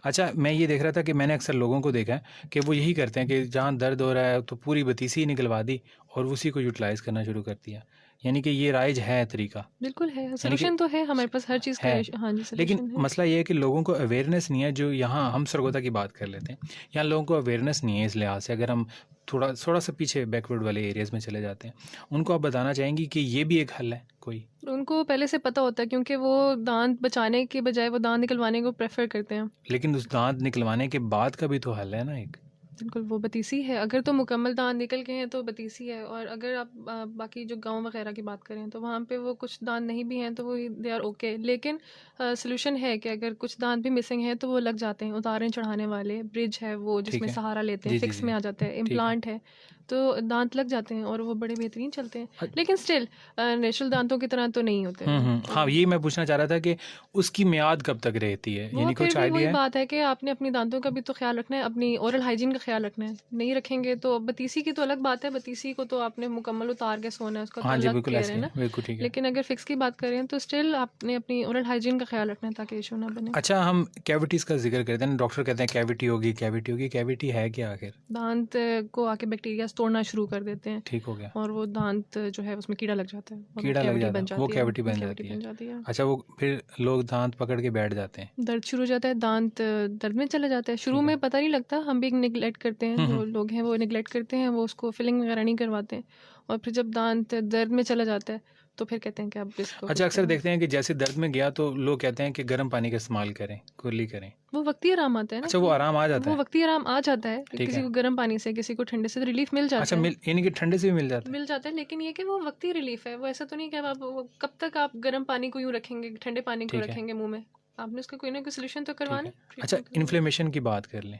अच्छा, मैं ये देख रहा था कि मैंने अक्सर लोगों को देखा है कि वो यही करते हैं कि जहाँ दर्द हो रहा है तो पूरी बतीसी ही निकलवा दी और उसी को यूटिलाइज़ करना शुरू कर दिया। यानी कि ये राइज है तरीका, बिल्कुल है, यानी कि सोल्यूशन तो है हमारे पास हर चीज़ का। है। हाँ जी, लेकिन सोल्यूशन है। मसला ये है कि लोगों को अवेयरनेस नहीं है। जो यहाँ हम सरगोदा की बात कर लेते हैं, यहाँ लोगों को अवेयरनेस नहीं है। इस लिहाज से अगर हम थोड़ा सा पीछे बैकवर्ड वाले एरियाज़ में चले जाते हैं, उनको आप बताना चाहेंगी कि ये भी एक हल है कोई? उनको पहले से पता होता है, क्योंकि वो दांत बचाने के बजाय वो दांत निकलवाने को प्रेफर करते हैं। लेकिन उस दांत निकलवाने के बाद का भी तो हल है ना एक। बिल्कुल, वो बतीसी है। अगर तो मुकम्मल दांत निकल गए हैं तो बतीसी है। और अगर आप बाकी जो गांव वगैरह की बात करें तो वहाँ पे वो कुछ दांत नहीं भी हैं तो वो दे आर ओके। लेकिन सोल्यूशन है कि अगर कुछ दांत भी मिसिंग हैं तो वो लग जाते हैं, उतारने चढ़ाने वाले। ब्रिज है वो ठीक जिसमें है। सहारा लेते हैं, जी जी फिक्स जी। में आ जाता है। ठीक है। इम्प्लांट है तो दांत लग जाते हैं और वो बड़े बेहतरीन चलते हैं। अ- लेकिन स्टिल नेचुरल दांतों की तरह तो नहीं होते वो। हाँ, ये मैं पूछना चाह रहा था कि उसकी मियाद कब तक रहती है, वो यानी फिर कुछ भी वही आइडिया है? बात है कि आपने अपनी दांतों का भी तो ख्याल रखना है, अपनी ओरल हाइजीन का ख्याल रखना है। नहीं रखेंगे तो बतीसी की तो अलग बात है, बतीसी को तो आपने मुकम्मल उतार के सोना है, उसका तो हाँ जी, अलग बिल्कुल केयर है ऐसे ना। ही, बिल्कुल ठीक है। लेकिन अगर फिक्स की बात करें तो स्टिल आपने अपनी ओरल हाइजीन का ख्याल रखना है ताकि इशू ना बने। अच्छा, हम कैविटीज़ का जिक्र करते हैं ना, डॉक्टर कहते हैं कैविटी होगी, कैविटी होगी। कैविटी है क्या आखिर? दांत को आके बैक्टीरिया तोड़ना शुरू कर देते हैं ठीक हो गया। और वो दांत जो है उसमें कीड़ा लग जाता है और वो कीड़ा लग कैविटी जाता बन है, वो जाती है। कैविटी बन कैविटी जाती है। बन जाती है। अच्छा, वो फिर लोग दांत पकड़ के बैठ जाते हैं। दर्द शुरू हो जाता है, दांत दर्द में चला जाता है। शुरू ठीक है। में पता नहीं लगता, हम भी निगलेक्ट करते हैं, जो लोग हैं वो निगलेक्ट करते हैं, वो उसको फिलिंग वगैरह नहीं करवाते हैं। और फिर जब दांत दर्द में चला जाता है तो फिर कहते हैं कि अब इसको अच्छा, कुछ अक्सर करें। देखते हैं कि जैसे दर्द में गया तो लोग कहते हैं कि गर्म पानी का इस्तेमाल करें, कुर्ली करें। वो वक्ती आराम आता है ना अच्छा, वो कि आराम आ जाता वो है? वक्ती आराम आ जाता है कि ठीक किसी है। को गर्म पानी से, किसी को ठंडे से रिलीफ मिल अच्छा, जाता है। यानी कि ठंडे से भी मिल जाता है? मिल जाता है, लेकिन ये कि वो वक्ती रिलीफ है। वो ऐसा तो नहीं कि अब आप कब तक आप गर्म पानी को यूँ रखेंगे, ठंडे पानी को ठीक है। रखेंगे मुंह में। आपने उसका कोई ना कोई सोल्यूशन तो ठीक करवाना है। है, अच्छा, ट्रीटमेंट करवाना है। इन्फ्लेमेशन की बात कर लें,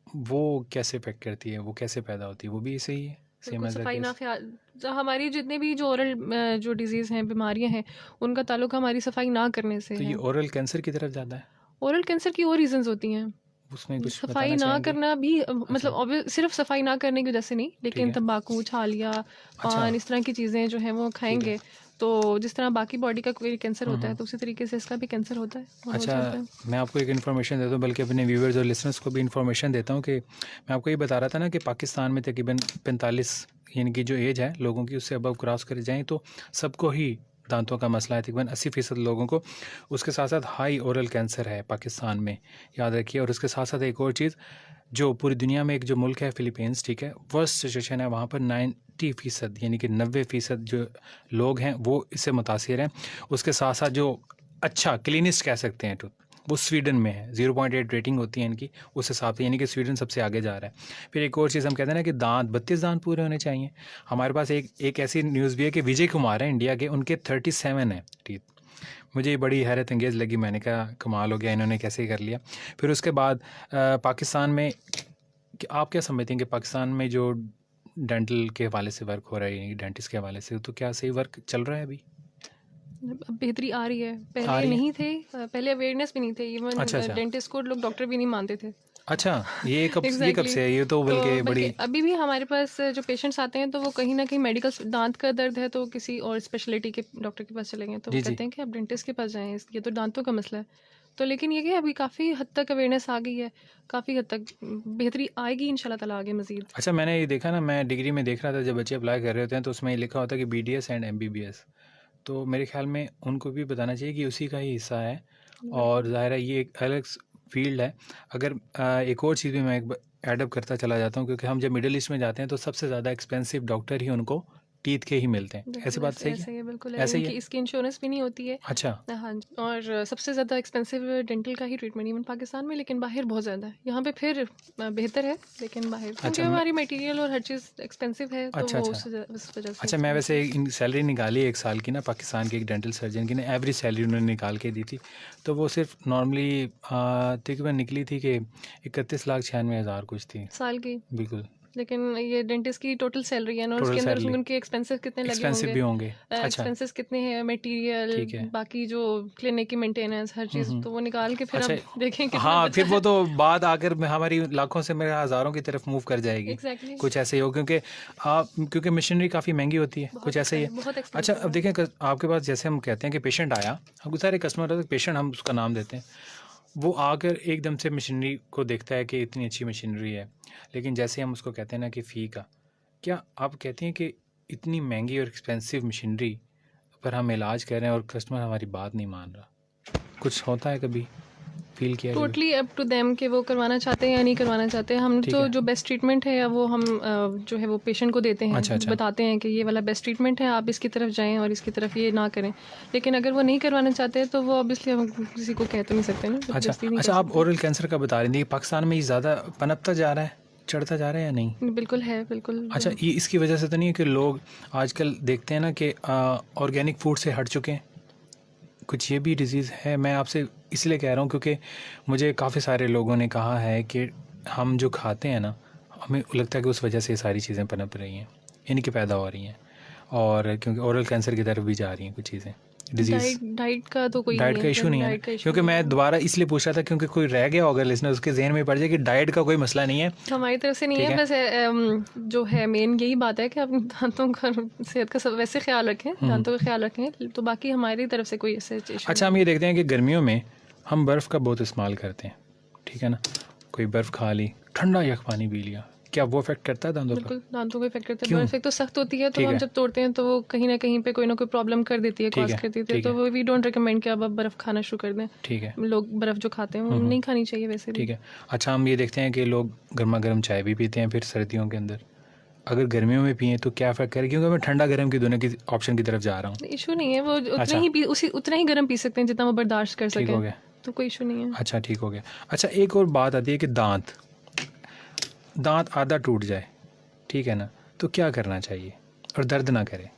वो कैसे इफेक्ट करती है, वो कैसे पैदा होती है? वो भी ऐसे ही है, सेम बिल्कुल एज अ सफाई ना केस? ख्याल, हमारी जितने भी जो ओरल जो डिजीज़ हैं, बीमारियां हैं, उनका ताल्लुक हमारी सफाई ना करने से तो ये है। ओरल कैंसर की तरफ ज़्यादा है? ओरल कैंसर की और रीजंस होती हैं। उसमें कुछ सफाई बताना ना चाहेंगे? करना भी अच्छा, मतलब सिर्फ सफाई ना करने की वजह से नहीं, ठीक लेकिन है। तंबाकू, छालिया, अच्छा, पान, इस तरह की चीज़ें जो हैं वो ठीक है। खाएंगे तो जिस तरह बाकी बॉडी का कोई कैंसर होता है हम्म। तो उसी तरीके से इसका भी कैंसर होता है और हो अच्छा, जाता है। मैं आपको एक इन्फॉर्मेशन देता हूँ, बल्कि अपने व्यूवर्स और लिसनर्स को भी इन्फॉर्मेशन देता हूँ कि मैं आपको ये बता रहा था ना कि पाकिस्तान में तकरीबन 45 यानी कि जो एज है लोगों की, उससे अबव क्रॉस कर जाएँ तो सबको ही दांतों का मसला है। तकरीबन 80% लोगों को। उसके साथ साथ हाई ओरल कैंसर है पाकिस्तान में, याद रखिए। और उसके साथ साथ एक और चीज़, जो पूरी दुनिया में एक जो मुल्क है फ़िलीपींस, ठीक है, वर्स्ट सिचुएशन है वहाँ पर। 90% यानी कि 90% जो लोग हैं वो इससे मुतासिर हैं। उसके साथ साथ जो अच्छा क्लीनिस्ट कह सकते हैं टूथ, वो स्वीडन में है। 0.8 रेटिंग होती है इनकी उस हिसाब से, यानी कि स्वीडन सबसे आगे जा रहा है। फिर एक और चीज़ हम कहते हैं ना कि दांत 32 दांत पूरे होने चाहिए। हमारे पास एक ऐसी न्यूज़ भी है कि विजय कुमार है इंडिया के, उनके 37 है टीथ। मुझे ये बड़ी हैरत अंगेज़ लगी, मैंने कहा कमाल हो गया, इन्होंने कैसे कर लिया। फिर उसके बाद पाकिस्तान में आप क्या समझते हैं कि पाकिस्तान में जो डेंटल के हवाले से वर्क हो रहा है, डेंटिस्ट के हवाले से, तो क्या सही वर्क चल रहा है अभी? अब बेहतरी आ रही है, आ पहले रही है? नहीं थे। पहले अवेयरनेस भी नहीं थे, इवन अच्छा अच्छा। डेंटिस्ट को लोग डॉक्टर भी नहीं मानते थे। अच्छा, ये कब एग्जैक्टली से है? ये तो तो बल्कि बल्कि बड़ी। अभी भी हमारे पास जो पेशेंट्स आते हैं तो वो कहीं ना कहीं मेडिकल, दांत का दर्द है तो किसी और स्पेशलिटी के डॉक्टर के पास चले गए तो वो जी जी। कहते हैं कि आप डेंटिस्ट के पास जाएं, ये तो दांतों का मसला है। तो लेकिन ये कि अभी काफ़ी हद तक अवेयरनेस आ गई है, काफ़ी हद तक बेहतरी आएगी इंशाल्लाह ताला आगे मज़ीद। अच्छा, मैंने ये देखा ना, मैं डिग्री में देख रहा था जब बच्चे अप्लाई कर रहे होते हैं तो उसमें ये लिखा होता है कि BDS एंड MBBS। तो मेरे ख्याल में उनको भी बताना चाहिए कि उसी का ही हिस्सा है। और ज़ाहिर है ये एक अलग फील्ड है। अगर एक और चीज़ भी मैं एक एडअप करता चला जाता हूँ, क्योंकि हम जब मिडिल ईस्ट में जाते हैं तो सबसे ज़्यादा एक्सपेंसिव डॉक्टर ही उनको टीथ के ही मिलते हैं, ऐसी बात सही ऐसे है? ही बिल्कुल ऐसे ही है, है? इसकी इंश्योरेंस भी नहीं होती है। अच्छा, हाँ जी, और सबसे ज़्यादा एक्सपेंसिव डेंटल का ही ट्रीटमेंट इवन पाकिस्तान में, लेकिन बाहर बहुत ज़्यादा है। यहाँ पे फिर बेहतर है, लेकिन बाहर क्योंकि अच्छा मैं हमारी मटेरियल और हर चीज़ एक्सपेंसिव है, तो अच्छा, वो अच्छा। उस वजह से अच्छा, मैं वैसे सैलरी निकाली 1 साल की ना, पाकिस्तान के एक डेंटल सर्जन की ना, एवरेज सैलरी उन्होंने निकाल के दी थी। तो वो सिर्फ नॉर्मली तकरीबन निकली थी कि 31,96,000 कुछ थी। साल की। बिल्कुल, लेकिन ये डेंटिस्ट की टोटल सैलरी है ना, और टोटल उसके अंदर सैलरी उनके एक्सपेंसेस कितने लगे एक्सपेंसिव होंगे, भी होंगे। अच्छा, एक्सपेंसेस कितने हैं, मटेरियल, ठीक है। बाकी जो क्लिनिक की मेंटेनेंस, हर चीज़, तो वो निकाल के फिर अच्छा, अब देखें कितना हाँ, बचा फिर है। वो तो बात आकर हमारी लाखों से मेरे हज़ारों की तरफ मूव कर जाएगी। एग्जैक्टली, कुछ ऐसे ही हो, क्योंकि मशीनरी काफ़ी महंगी होती है, कुछ ऐसा ही है। बहुत अच्छा, एक्सपेंसिव अब है। देखें आपके पास जैसे हम कहते हैं कि पेशेंट आया, हम सारे कस्टमर होते हैं, पेशेंट हम उसका नाम देते हैं, वो आकर एकदम से मशीनरी को देखता है कि इतनी अच्छी मशीनरी है, लेकिन जैसे हम उसको कहते हैं ना कि फ़ी का, क्या आप कहती हैं कि इतनी महंगी और एक्सपेंसिव मशीनरी पर हम इलाज कर रहे हैं और कस्टमर हमारी बात नहीं मान रहा, कुछ होता है कभी, फील किया कभी? टोटली अप टू देम कि वो करवाना चाहते हैं या नहीं करवाना चाहते हैं। हम ठीक तो है। जो बेस्ट ट्रीटमेंट है, या वो हम जो है वो पेशेंट को देते हैं, अच्छा, अच्छा। बताते हैं कि ये वाला बेस्ट ट्रीटमेंट है, आप इसकी तरफ जाएं और इसकी तरफ ये ना करें। लेकिन अगर वो नहीं करवाना चाहते तो वो ऑब्वियसली हम किसी को कह तो नहीं सकते ना, अच्छा, जबरदस्ती नहीं अच्छा, कर आप ओरल कैंसर का बता रही थी, पाकिस्तान में ये ज़्यादा पनपता जा रहा है, चढ़ता जा रहा है या नहीं? सकते। बिल्कुल है, बिल्कुल। अच्छा, ये इसकी वजह से तो नहीं है कि लोग आजकल देखते हैं ना कि ऑर्गेनिक फूड से हट चुके हैं, कुछ ये भी डिज़ीज़ है? मैं आपसे इसलिए कह रहा हूँ क्योंकि मुझे काफ़ी सारे लोगों ने कहा है कि हम जो खाते हैं ना, हमें लगता है कि उस वजह से ये सारी चीज़ें पनप रही हैं, यानी कि पैदा हो रही हैं, और क्योंकि ओरल कैंसर की तरफ भी जा रही हैं कुछ चीज़ें, डिजीज़। डाइट का तो कोई डाइट नहीं का है, इशू नहीं है ना, डाइट का इशू क्योंकि मैं दोबारा इसलिए पूछ रहा था क्योंकि कोई रह गया होगा लिसनर, उसके जहन में पड़ जाए कि डाइट का कोई मसला नहीं है। हमारी तरफ से नहीं ठीक है, है। बस जो है मेन यही बात है कि अपने दांतों का, सेहत का सब वैसे ख्याल रखें, दांतों का ख्याल रखें, तो बाकी हमारी तरफ से कोई ऐसे इशू अच्छा, हम ये देखते हैं कि गर्मियों में हम बर्फ़ का बहुत इस्तेमाल करते हैं, ठीक है ना, कोई बर्फ़ खा ली, ठंडा यख पानी पी लिया, क्या वो इफेक्ट करता है दांतों पर? बिल्कुल दांतों को इफेक्ट करता है। क्यों? बर्फ एक तो सख्त होती है, तो ठीक हम है। जब तोड़ते हैं तो वो कहीं ना कहीं पे कोई ना कोई प्रॉब्लम कर देती है, ठीक कॉज है, कर देती है, ठीक तो है। वी डोंट रिकमेंड कि अब आप बर्फ़ खाना शुरू कर दें। ठीक है, लोग बर्फ़ जो खाते हैं वो नहीं खानी चाहिए वैसे भी। ठीक है। अच्छा, हम ये देखते हैं कि लोग गर्मा गर्म चाय भी पीते हैं फिर सर्दियों के अंदर, अगर गर्मियों में पिए तो क्या फ़र्क करे, क्योंकि मैं ठंडा गर्म की दोनों की ऑप्शन की तरफ जा रहा हूँ। इशू नहीं है, वो अच्छा, उतना ही गर्म पी सकते हैं जितना वो बर्दाश्त कर ठीक हो सकें, गया। तो कोई इशू नहीं है। अच्छा, ठीक हो गया। अच्छा, एक और बात आती है कि दांत आधा टूट जाए, ठीक है ना, तो क्या करना चाहिए और दर्द ना करे?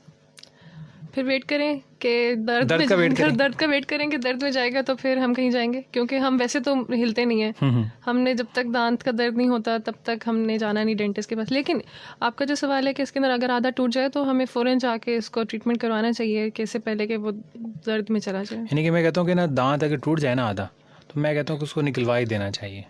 फिर वेट करें कि दर्द दर्द में का वेट जाएगा, करें? दर्द का वेट करें कि दर्द में जाएगा तो फिर हम कहीं जाएंगे, क्योंकि हम वैसे तो हिलते नहीं हैं। हमने जब तक दांत का दर्द नहीं होता तब तक हमने जाना नहीं डेंटिस्ट के पास। लेकिन आपका जो सवाल है कि इसके अंदर अगर आधा टूट जाए तो हमें फ़ौरन जाके इसको ट्रीटमेंट करवाना चाहिए, कि इससे पहले कि वो दर्द में चला जाए। यानी कि मैं कहता हूँ कि ना, दांत अगर टूट जाए ना आधा, तो मैं कहता हूँ कि उसको निकलवा ही देना चाहिए।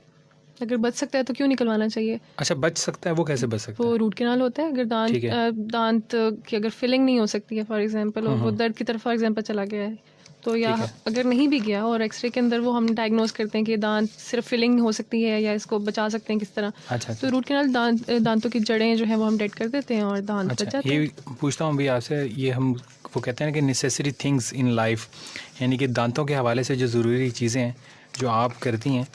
अगर बच सकता है तो क्यों निकलवाना चाहिए? अच्छा, बच सकता है, वो कैसे बच सकता वो है? रूट कैनाल होता है। अगर ठीक है। दांत की अगर फिलिंग नहीं हो सकती है फॉर एग्जांपल, और वो दर्द की तरफ फॉर एग्जांपल चला गया है, तो या ठीक है। अगर नहीं भी गया और एक्सरे के अंदर वो हम डायग्नोस करते हैं कि दांत सिर्फ फिलिंग हो सकती है या इसको बचा सकते हैं किस तरह, अच्छा, तो रूट कैनाल दांतों की जड़ें जो है वो हम डेड कर देते हैं और दांत बच अच्छा, जाते ये हैं। भी पूछता हूँ भी आपसे, ये हम वो कहते हैं ना कि नेसेसरी थिंग्स इन लाइफ, यानी कि दांतों के हवाले से जो ज़रूरी चीज़ें हैं जो आप करती हैं,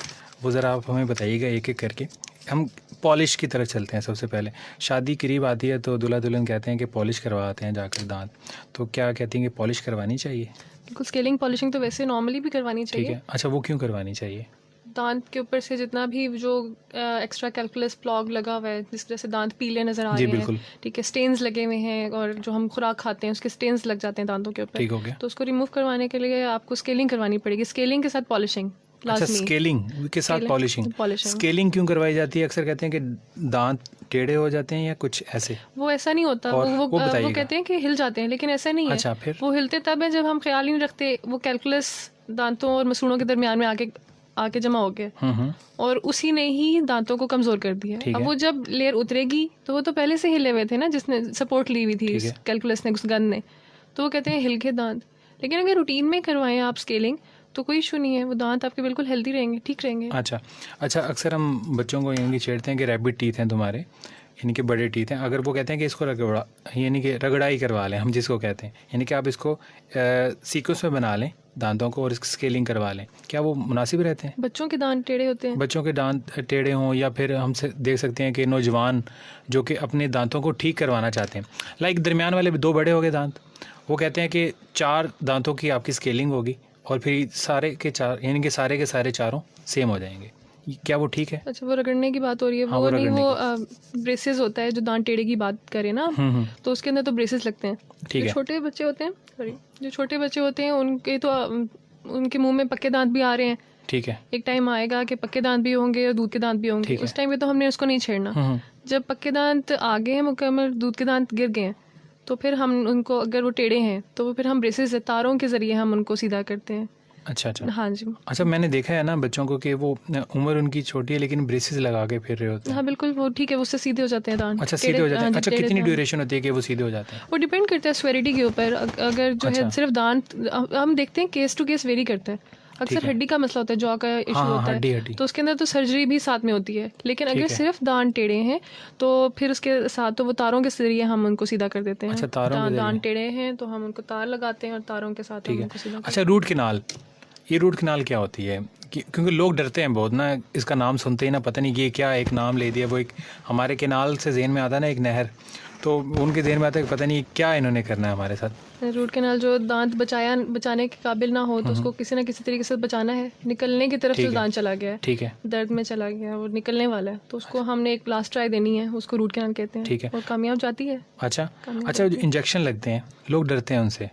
वो ज़रा आप हमें बताइएगा एक एक करके। हम पॉलिश की तरफ चलते हैं। सबसे पहले शादी करीब आती है तो दूल्हा दुल्हन कहते हैं कि पॉलिश करवाते हैं जाकर दांत, तो क्या कहती हैं कि पॉलिश करवानी चाहिए? बिल्कुल, स्केलिंग पॉलिशिंग तो वैसे नॉर्मली भी करवानी ठीक चाहिए। है। अच्छा, वो क्यों करवानी चाहिए? दांत के ऊपर से जितना भी जो एक्स्ट्रा कैल्कुलस प्लॉग लगा हुआ है, जिस तरह से दांत पीले नजर आ जी रहे बिल्कुल, हैं, ठीक है, स्टेन्स लगे हुए हैं, और जो हम खुराक खाते हैं उसके स्टेन्स लग जाते हैं दांतों के ऊपर, ठीक हो गया। तो उसको रिमूव करवाने के लिए आपको स्केलिंग करवानी पड़ेगी। स्केलिंग के साथ पॉलिशिंग अच्छा, लाजमी। स्केलिंग के साथ पॉलिशिंग। पॉलिशिंग स्केलिंग क्यों करवाई जाती है? अक्सर कहते हैं कि दांत टेढ़े हो जाते हैं या कुछ ऐसे। वो ऐसा नहीं होता, और वो वो बताइएगा। कहते हैं कि हिल जाते हैं, लेकिन ऐसा नहीं है। अच्छा, फिर? वो हिलते तब है जब हम ख्याल ही नहीं रखते, वो कैलकुलस दांतों और मसूड़ों के दरमियान में आके जमा हो गया, और उसी ने ही दांतों को कमजोर कर दिया। अब वो जब लेयर उतरेगी तो वो तो पहले से हिले हुए थे ना, जिसने सपोर्ट ली हुई थी कैलकुलस ने, उस गन ने, तो वो कहते हैं हिल के दांत। लेकिन अगर रूटीन में करवाएं आप स्केलिंग तो कोई इशू नहीं है, वो दांत आपके बिल्कुल हेल्दी रहेंगे, ठीक रहेंगे। अच्छा, अक्सर हम बच्चों को यही छेड़ते हैं कि रैबिट टीथ हैं तुम्हारे, यानी कि बड़े टीथ हैं, अगर वो कहते हैं कि इसको रगड़ा यानी कि रगड़ाई करवा लें, हम जिसको कहते हैं, यानी कि आप इसको सीक्वेंस में बना लें दांतों को और इसकी स्केलिंग करवा लें, क्या वो मुनासिब रहते हैं? बच्चों के दांत टेढ़े होते हैं। बच्चों के दांत टेढ़े हों, या फिर हम देख सकते हैं कि नौजवान जो कि अपने दांतों को ठीक करवाना चाहते हैं, लाइक दरमियान वाले 2 बड़े हो गए दांत, वो कहते हैं कि 4 दांतों की आपकी स्केलिंग होगी और फिर सारे के 4 यानी कि सारे के सारे चारों सेम हो जाएंगे, क्या वो ठीक है? अच्छा, वो रगड़ने की बात हो रही है। हाँ, वो नहीं, रगड़ने वो ब्रेसेस होता है जो दांत टेढ़े की बात करें ना, तो उसके अंदर तो ब्रेसेस लगते हैं। ठीक जो है। छोटे बच्चे होते हैं, सॉरी, जो छोटे बच्चे होते हैं उनके तो उनके मुंह में पक्के दांत भी आ रहे हैं। ठीक है। एक टाइम आएगा कि पक्के दांत भी होंगे और दूध के दांत भी होंगे, ठीक है। उस टाइम पे तो हमने उसको नहीं छेड़ना। जब पक्के दांत आ गए हैं मुकम्मल, दूध के दांत गिर गए हैं, तो फिर हम उनको, अगर वो टेढ़े हैं तो फिर हम ब्रेसेस तारों के ज़रिए हम उनको सीधा करते हैं। अच्छा। हाँ जी। अच्छा, मैंने देखा है ना बच्चों को कि वो उम्र उनकी छोटी है लेकिन ब्रेसेस लगा के फिर रहे होते हैं। हाँ बिल्कुल, वो ठीक है, उससे सीधे हो जाते हैं दांत। अच्छा, सीधे हो जाते हैं। अच्छा, कितनी ड्यूरेशन होती है कि वो सीधे हो जाते हैं? वो डिपेंड करता है स्वेरिटी के ऊपर। अगर जो है सिर्फ दांत, हम देखते हैं केस टू केस वेरी करता है। अक्सर हड्डी का मसला होता है, जॉ का इशू होता है, तो उसके अंदर तो सर्जरी भी साथ में होती है। लेकिन अगर सिर्फ दांत टेढ़े हैं तो फिर उसके साथ तो वो तारों के जरिए हम उनको सीधा कर देते हैं। अच्छा, दांत टेढ़े हैं तो हम उनको तार लगाते हैं और तारों के साथ हम उनको सीधा। अच्छा, रूट कैनाल, ये रूट कैनाल क्या होती है? क्योंकि लोग डरते हैं बहुत ना इसका नाम सुनते ही ना, पता नहीं ये क्या एक नाम ले दिया। वो एक हमारे कैनाल से ज़हन में आता है ना, एक नहर, तो उनके ज़हन में आता है पता नहीं क्या इन्होंने करना है हमारे साथ। रूट कैनाल जो दांत बचाने के काबिल ना हो तो उसको किसी ना किसी तरीके से बचाना है। निकलने की तरफ जो दांत चला गया है, ठीक है, दर्द में चला गया, वो निकलने वाला है, तो उसको हमने एक लास्ट ट्राई देनी है, उसको रूट कैनाल कहते हैं। ठीक है, और कामयाब जाती है। अच्छा, जो इंजेक्शन लगते हैं, लोग डरते हैं उनसे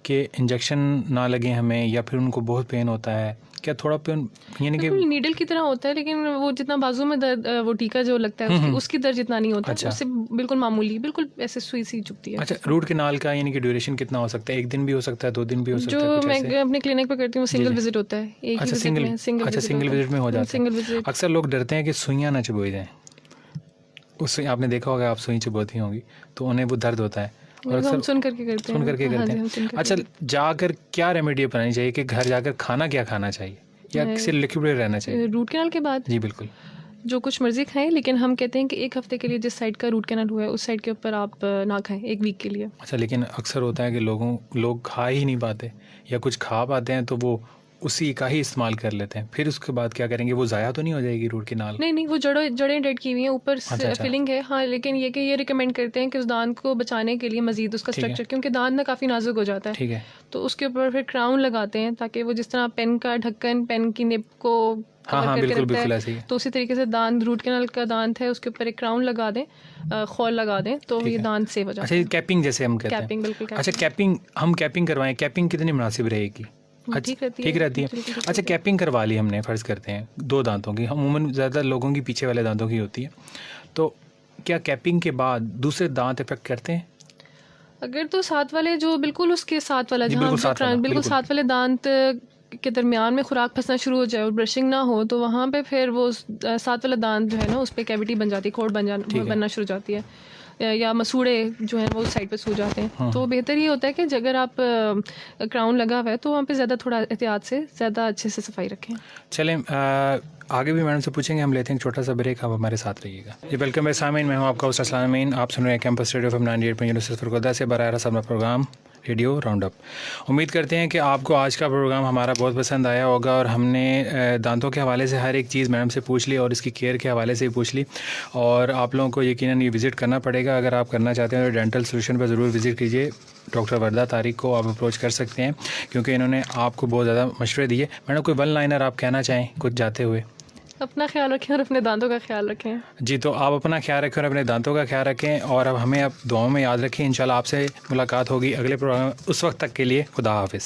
कि इंजेक्शन ना लगे हमें, या फिर उनको बहुत पेन होता है, क्या थोड़ा पेन यानी कि नीडल की तरह होता है, लेकिन वो जितना बाजू में दर्द, वो टीका जो लगता है उसकी दर्द जितना नहीं होता। अच्छा। उससे बिल्कुल मामूली, बिल्कुल ऐसे सुई सी चुभती है। अच्छा, रूट कैनाल का यानी कि ड्यूरेशन कितना हो सकता है? 1 दिन भी हो सकता है, 2 दिन भी हो सकता है? जो मैं अपने क्लिनिक पे करती हूँ सिंगल विजिट होता है, एक ही सिंगल विजिट में हो जाता है। अक्सर लोग डरते हैं कि सुइयाँ ना चुभो जाएं। उस आपने देखा होगा, आप सुई चुभोती होंगी तो उन्हें वो दर्द होता है, और हम सुन करके करते हैं। अच्छा, जाकर क्या रेमेडी अपनानी चाहिए कि घर जाकर खाना क्या खाना चाहिए, या सिर्फ लिक्विड रहना चाहिए? रूट कैनाल के बाद जी बिल्कुल, जो कुछ मर्जी खाएं, लेकिन हम कहते हैं कि 1 हफ्ते के लिए जिस साइड का रूट कैनाल हुआ है उस साइड के ऊपर आप ना खाएं, 1 वीक के लिए। अच्छा, लेकिन अक्सर होता है कि लोग खा ही नहीं पाते, या कुछ खा पाते हैं तो वो उसी का ही इस्तेमाल कर लेते हैं, फिर उसके बाद क्या करेंगे? वो ज़ाया तो नहीं हो जाएगी रूट कैनाल? नहीं, वो जड़ें डेड की हुई हैं, ऊपर फिलिंग है। हाँ, लेकिन ये रिकमेंड करते हैं कि उस दांत को बचाने के लिए मजीद उसका स्ट्रक्चर, क्योंकि दांत ना काफ़ी नाजुक हो जाता है, ठीक है, तो उसके ऊपर फिर क्राउन लगाते हैं, ताकि वो जिस तरह पेन का ढक्कन पेन की निब को हाँ, बिल्कुल ऐसे ही, तो उसी तरीके से दांत, रूट कैनाल का दांत है, उसके ऊपर एक क्राउन लगा दें, खोल लगा दें, तो ये दांत सेव हो जाता है। अच्छा, कैपिंग जैसे हम कहते हैं? कैपिंग, बिल्कुल। अच्छा, हम कैपिंग करवाएं, कैपिंग कितनी मुनासिब रहेगी? ठीक रहती है। अच्छा, कैपिंग करवा ली हमने, फ़र्ज़ करते हैं 2 दांतों की, अमूमन ज़्यादा लोगों की पीछे वाले दांतों की होती है, तो क्या कैपिंग के बाद दूसरे दांत इफेक्ट करते हैं? अगर तो साथ वाले, जो बिल्कुल उसके साथ वाला, जहाँ बिल्कुल साथ वाले दांत के दरमियान में खुराक फंसना शुरू हो जाए और ब्रशिंग ना हो, तो वहाँ पे फिर वो साथ वाला दांत जो है ना, उस पर कैविटी बन जाती है, खोड़ बनना शुरू हो जाती है, या मसूड़े जो हैं वो उस साइड पे सूज जाते हैं। हाँ। तो बेहतर ये होता है कि अगर आप क्राउन लगा हुआ है तो वहाँ पे ज़्यादा थोड़ा एहतियात से ज़्यादा अच्छे से सफाई रखें। चलें, आगे भी मैडम से पूछेंगे, हम लेते हैं छोटा सा ब्रेक, आप हमारे साथ रहिएगा। जी वेलकम मेरे सामीन, मैं हूँ आपका होस्ट अस्लान अमीन। आप सुन रहे हैं कैंपस रेडियो FM 98.0 फरगोदा से बराह रास्त अपना प्रोग्राम रेडियो राउंड अप। उम्मीद करते हैं कि आपको आज का प्रोग्राम हमारा बहुत पसंद आया होगा, और हमने दांतों के हवाले से हर एक चीज़ मैडम से पूछ ली और इसकी केयर के हवाले से भी पूछ ली, और आप लोगों को यकीनन ये विज़िट करना पड़ेगा। अगर आप करना चाहते हैं तो डेंटल सोल्यूशन पर ज़रूर विज़िट कीजिए। डॉक्टर वर्दा तारिक को आप अप्रोच कर सकते हैं, क्योंकि इन्होंने आपको बहुत ज़्यादा मशवरे दिए। मैडम, कोई 1 लाइनर आप कहना चाहें कुछ जाते हुए? अपना ख्याल रखें और अपने दांतों का ख्याल रखें। जी, तो आप अपना ख्याल रखें और अपने दांतों का ख्याल रखें, और अब हमें दुआओं में याद रखें। इंशाल्लाह आपसे मुलाकात होगी अगले प्रोग्राम। उस वक्त तक के लिए खुदा हाफिज़।